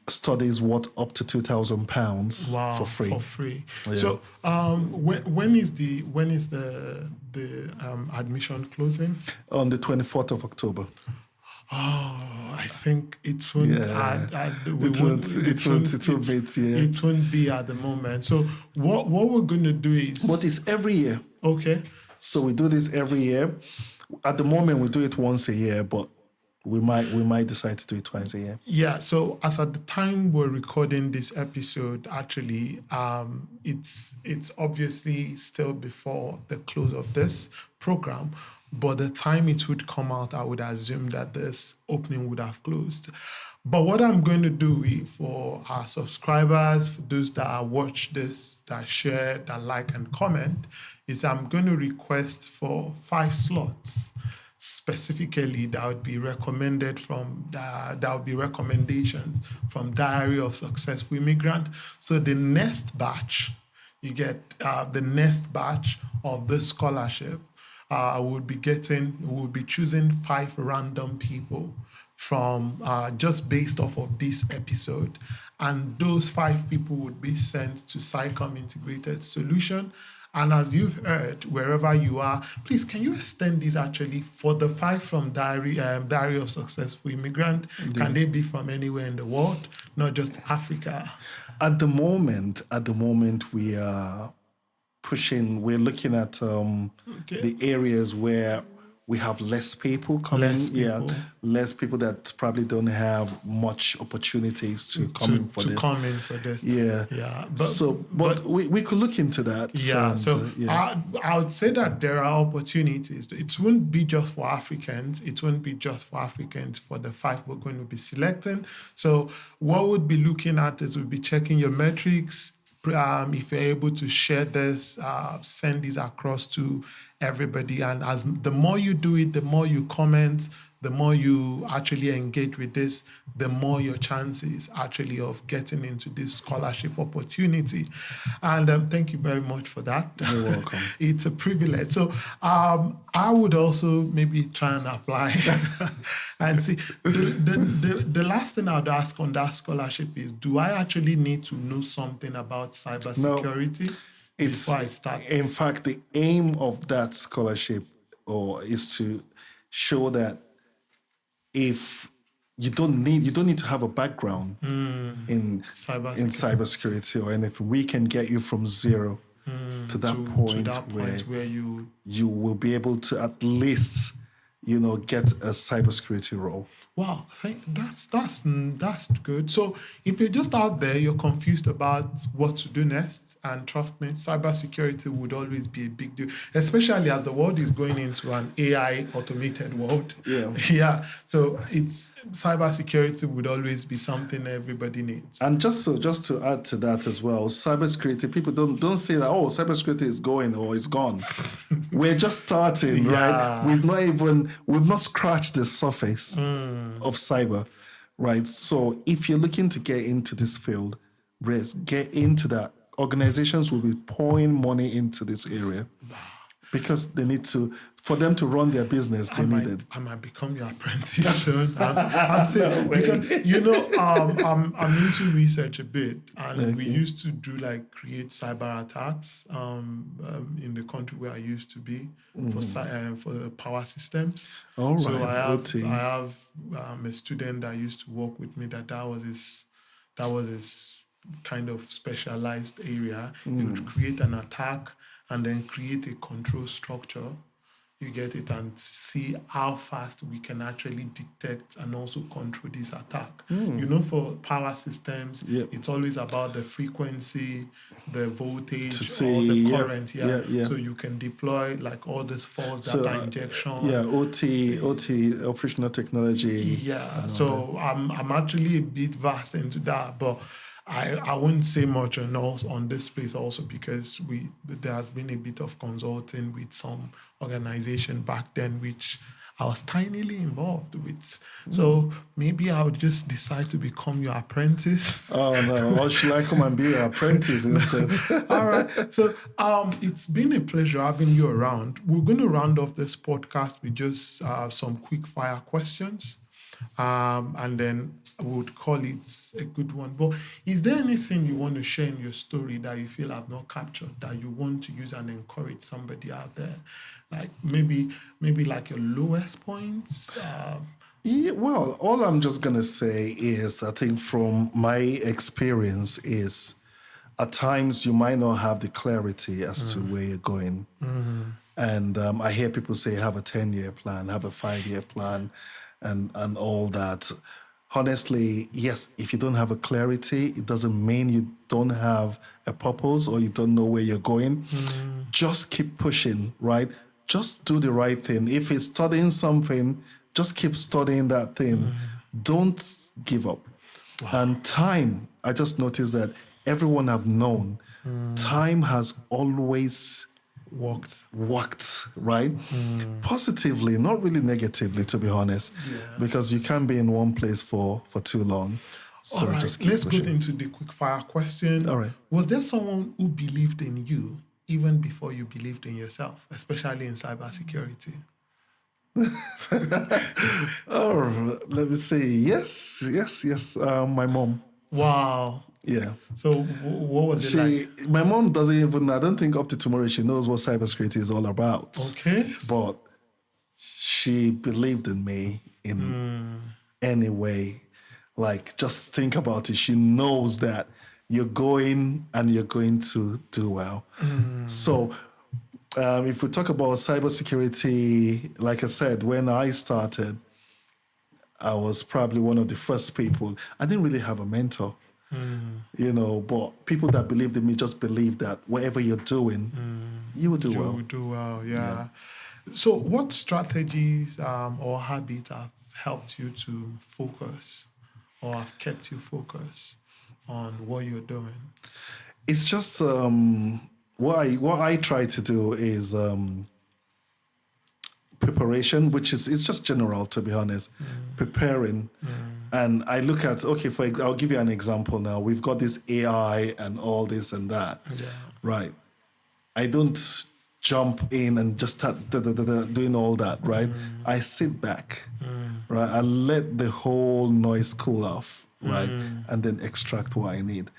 Speaker 1: studies worth up to £2,000 for free.
Speaker 2: For free.
Speaker 1: Yeah.
Speaker 2: So when is the admission closing?
Speaker 1: On the 24th of October.
Speaker 2: Oh, I think it won't.
Speaker 1: Yeah. It won't be at the moment.
Speaker 2: So what we're going to do is.
Speaker 1: But it's every year.
Speaker 2: Okay.
Speaker 1: So we do this every year. At the moment, we do it once a year, but we might decide to do it twice a year.
Speaker 2: Yeah. So as at the time we're recording this episode, actually, it's obviously still before the close of this program, but the time it would come out, I would assume that this opening would have closed. But what I'm going to do for our subscribers, for those that watch this, that share, that like and comment, is I'm going to request for 5 slots specifically that would be recommended from that would be recommendations from Diary of Successful Immigrant. So the next batch, you get the next batch of this scholarship. We'll be choosing 5 random people from just based off of this episode, and those 5 people would be sent to SciComm Integrated Solution. And as you've heard, wherever you are, please, can you extend this actually for the 5 from Diary of Successful Immigrant? Indeed. Can they be from anywhere in the world, not just Africa?
Speaker 1: At the moment, we are pushing. We're looking at the areas where we have less people coming. Less people that probably don't have much opportunities to come in for this.
Speaker 2: Yeah.
Speaker 1: But we could look into that.
Speaker 2: I would say that there are opportunities. It wouldn't be just for Africans. For the 5 we're going to be selecting. So what we'll be looking at is we'll be checking your metrics. If you're able to share this, send this across to everybody. And as the more you do it, the more you comment, the more you actually engage with this, the more your chances actually of getting into this scholarship opportunity. And thank you very much for that.
Speaker 1: You're welcome.
Speaker 2: It's a privilege. So I would also maybe try and apply and see. The last thing I'd ask on that scholarship is, do I actually need to know something about cybersecurity before I start?
Speaker 1: In fact, the aim of that scholarship is to show that if you don't need to have a background in cybersecurity or anything, we can get you from zero to that point where you will be able to at least get a cybersecurity role.
Speaker 2: Wow, that's good. So if you're just out there, you're confused about what to do next, and trust me, cybersecurity would always be a big deal, especially as the world is going into an AI automated world.
Speaker 1: Yeah.
Speaker 2: So cybersecurity would always be something everybody needs.
Speaker 1: And just to add to that as well, cybersecurity, people don't say that, cybersecurity is going or it's gone. We're just starting, right? We've not scratched the surface of cyber, right? So if you're looking to get into this field, get into that. Organizations will be pouring money into this area because they need to, for them to run their business, they need it.
Speaker 2: I might become your apprentice soon. I'm saying, because I'm into research a bit, and we used to do create cyber attacks in the country where I used to be for the power systems.
Speaker 1: All right.
Speaker 2: So I have a student that used to work with me that was his kind of specialized area. He would create an attack and then create a control structure. You get it, and see how fast we can actually detect and also control this attack. For power systems, it's always about the frequency, the voltage, or the current. So you can deploy all this false data injection.
Speaker 1: OT, operational technology.
Speaker 2: So I'm actually a bit vast into that, but I wouldn't say much on this space also because there has been a bit of consulting with some organization back then, which I was tinily involved with. So maybe I would just decide to become your apprentice.
Speaker 1: Oh no, or should I come and be your apprentice instead?
Speaker 2: All right. So it's been a pleasure having you around. We're going to round off this podcast with just some quick fire questions. And then I would call it a good one. But is there anything you want to share in your story that you feel I've not captured that you want to use and encourage somebody out there? Maybe your lowest points?
Speaker 1: Well, all I'm just going to say is, I think from my experience is, at times you might not have the clarity as to where you're going. And I hear people say, have a 10-year plan, have a 5-year plan, and all that. Honestly, yes, if you don't have a clarity, it doesn't mean you don't have a purpose or you don't know where you're going. Just keep pushing, right? Just do the right thing. If it's studying something, just keep studying that thing. Don't give up. Wow. And time, I just noticed that everyone have known, time has always worked, right? Positively, not really negatively, to be honest, because you can't be in one place for too long. So
Speaker 2: all right,
Speaker 1: just keep
Speaker 2: let's
Speaker 1: pushing.
Speaker 2: go into the quickfire question.
Speaker 1: All right.
Speaker 2: Was there someone who believed in you even before you believed in yourself, especially in cybersecurity?
Speaker 1: Oh, let me see. Yes. My mom.
Speaker 2: Wow.
Speaker 1: Yeah.
Speaker 2: So what was it like?
Speaker 1: My mom doesn't even, I don't think up to tomorrow she knows what cybersecurity is all about.
Speaker 2: Okay.
Speaker 1: But she believed in me in any way. Like, just think about it. She knows that you're going to do well. So if we talk about cybersecurity, like I said, when I started, I was probably one of the first people. I didn't really have a mentor, but people that believed in me just believed that whatever you're doing, you will do well.
Speaker 2: You will do well, yeah. So what strategies or habits have helped you to focus or have kept you focused on what you're doing?
Speaker 1: It's just what I try to do is preparation, which is it's just general, to be honest, preparing. And I look at, I'll give you an example now. We've got this AI and all this and that, right? I don't jump in and just start doing all that, right? I sit back, right? I let the whole noise cool off, right? And then extract what I need.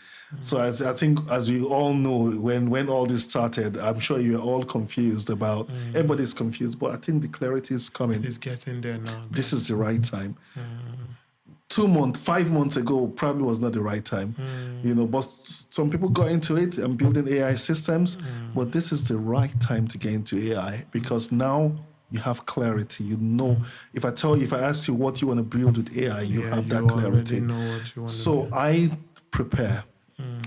Speaker 1: So I think, as we all know, when all this started, I'm sure you're all confused about, everybody's confused, but I think the clarity is coming.
Speaker 2: It's getting there now.
Speaker 1: This is the right time. 5 months ago probably was not the right time, but some people got into it and building AI systems, but this is the right time to get into AI because now you have clarity. If I ask you what you want to build with AI, you have that clarity.
Speaker 2: Know what you want
Speaker 1: so I prepare.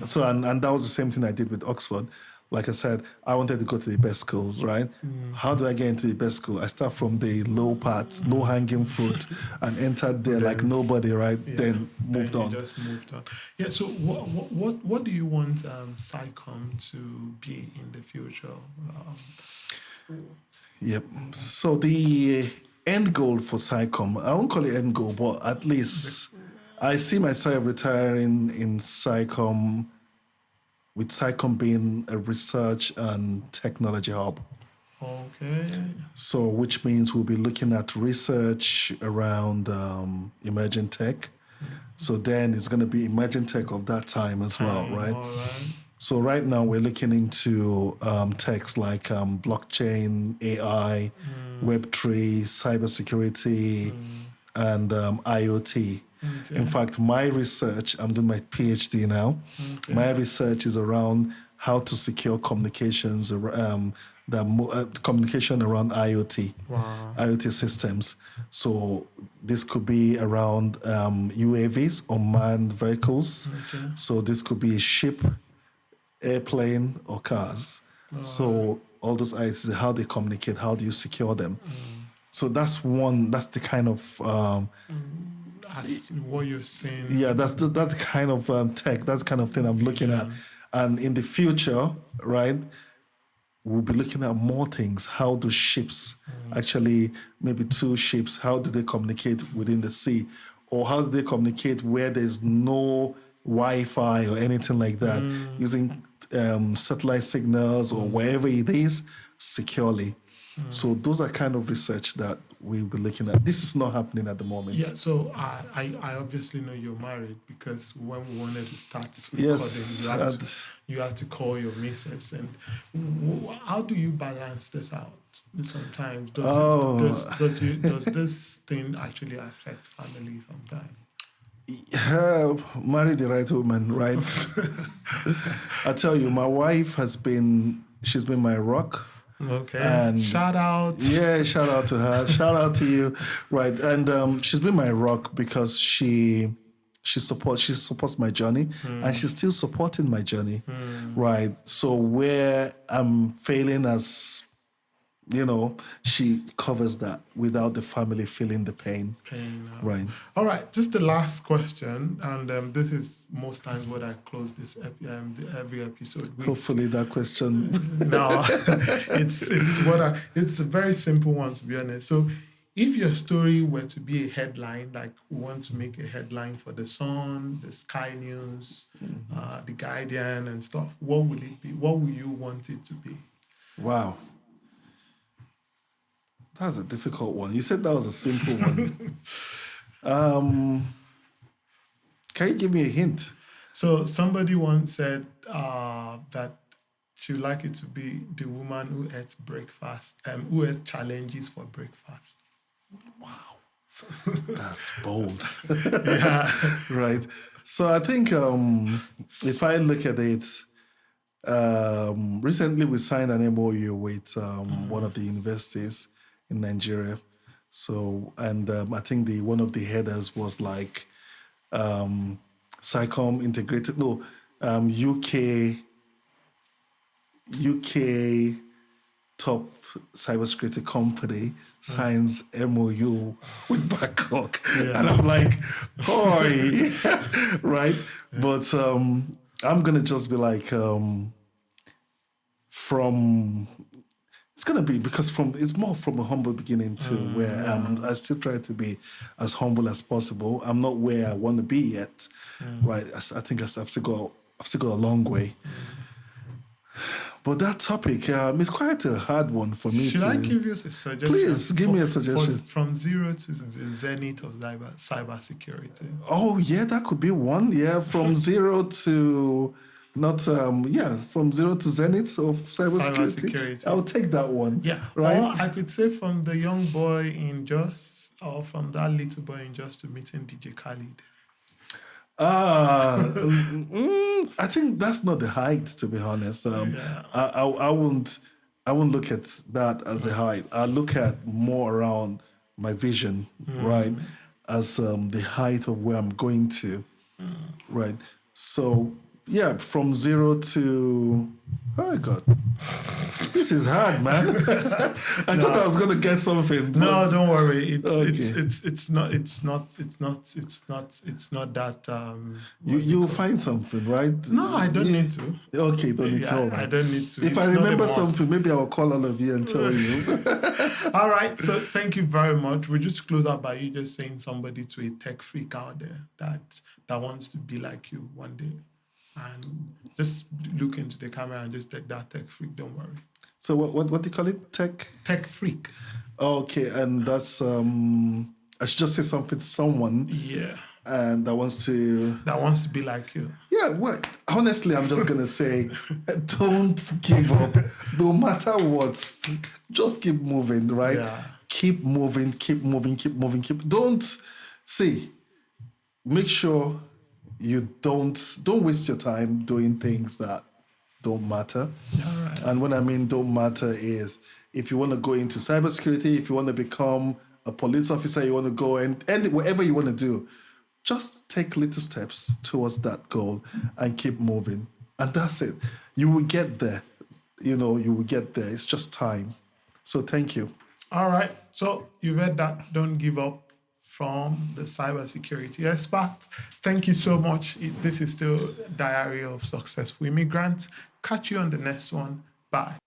Speaker 1: So, and that was the same thing I did with Oxford. Like I said, I wanted to go to the best schools, right? How do I get into the best school? I start from the low part, low hanging fruit, and entered there like nobody, right? Then moved on.
Speaker 2: Just moved on. Yeah. So, what do you want SciComm to be in the future?
Speaker 1: Yep. So the end goal for SciComm, I won't call it end goal, but at least I see myself retiring in SciComm, with SciComm being a research and technology hub.
Speaker 2: Okay.
Speaker 1: So, which means we'll be looking at research around emerging tech. So then it's going to be emerging tech of that time as well, right?
Speaker 2: All right.
Speaker 1: So right now we're looking into techs like blockchain, AI, Web3, cybersecurity, and IoT. Okay. In fact, my research, I'm doing my PhD now. Okay. My research is around how to secure communications, communication around IoT, IoT systems. So this could be around UAVs, unmanned vehicles. Okay. So this could be a ship, airplane, or cars. So all those IoTs, how they communicate, how do you secure them? So that's the kind of...
Speaker 2: As what you're saying.
Speaker 1: Yeah, that's kind of tech. That's the kind of thing I'm looking at. And in the future, right, we'll be looking at more things. How do ships, actually, maybe 2 ships, how do they communicate within the sea? Or how do they communicate where there's no Wi-Fi or anything like that, using satellite signals or wherever it is, securely? So those are kind of research that we'll be looking at. This is not happening at the moment.
Speaker 2: Yeah, so I obviously know you're married because when we wanted to start recording, you had to call your missus. And how do you balance this out? Sometimes does this thing actually affect family sometimes?
Speaker 1: Marry the right woman, right? I tell you, my wife she's been my rock.
Speaker 2: Okay.
Speaker 1: And
Speaker 2: shout out.
Speaker 1: Yeah, shout out to her. Shout out to you. Right. And she's been my rock because she supports my journey and she's still supporting my journey. Right. So where I'm failing as she covers that without the family feeling the pain. Right.
Speaker 2: All right. Just the last question, and this is most times what I close this every episode with.
Speaker 1: Hopefully that question.
Speaker 2: No, it's a very simple one, to be honest. So, if your story were to be a headline, like we want to make a headline for the Sun, the Sky News, the Guardian, and stuff, what will it be? What will you want it to be?
Speaker 1: Wow. That's a difficult one. You said that was a simple one. Can you give me a hint?
Speaker 2: So somebody once said that she would like it to be the woman who ate breakfast, who ate challenges for breakfast.
Speaker 1: Wow. That's bold.
Speaker 2: Yeah.
Speaker 1: Right. So I think if I look at it, recently we signed an MOU with one of the universities in Nigeria. So, and I think one of the headers was like SciComm integrated, UK top cybersecurity company signs MOU with Bangkok. Yeah. And I'm like, hoi, right? Yeah. But I'm going to just be like, it's going to be because it's more from a humble beginning to where I still try to be as humble as possible. I'm not where I want to be yet, right? I think I've still got a long way. But that topic is quite a hard one for me.
Speaker 2: Should I give you a suggestion?
Speaker 1: Please give me a suggestion.
Speaker 2: From zero to the zenith of cybersecurity.
Speaker 1: Oh yeah, that could be one. Yeah, from zero to from zero to zenith of cybersecurity. I'll take that one.
Speaker 2: Yeah,
Speaker 1: right.
Speaker 2: Or I could say from the young boy in Jos, or from that little boy in Jos to meeting DJ Khaled.
Speaker 1: I think that's not the height, to be honest. I wouldn't look at that as a height. I look at more around my vision, right, as the height of where I'm going to, right. So yeah, from zero to oh God, this is hard, man. I thought I was gonna get something.
Speaker 2: No, don't worry. It's not that.
Speaker 1: You find something, right?
Speaker 2: No, I don't need to.
Speaker 1: Okay, don't need to. All right.
Speaker 2: I don't need to.
Speaker 1: If I remember something, maybe I will call all of you and tell you.
Speaker 2: All right. So thank you very much. We'll just close out by you just saying somebody to a tech freak out there that wants to be like you one day. And just look into the camera and just take that tech freak. Don't worry.
Speaker 1: So what do you call it?
Speaker 2: Tech freak.
Speaker 1: Okay, and that's I should just say something to someone.
Speaker 2: Yeah.
Speaker 1: And that wants to
Speaker 2: be like you.
Speaker 1: Yeah. Well, honestly, I'm just gonna say, don't give up. No matter what, just keep moving. Right. Yeah. Keep moving. Don't see. Make sure you don't waste your time doing things that don't matter.
Speaker 2: All right.
Speaker 1: And when I mean don't matter is if you want to go into cybersecurity, if you want to become a police officer, you want to go and whatever you want to do, just take little steps towards that goal and keep moving. And that's it. You will get there. You will get there. It's just time. So thank you.
Speaker 2: All right. So you've heard that. Don't give up. From the cybersecurity expert. Thank you so much. This is still Diary of Successful Immigrant. Catch you on the next one. Bye.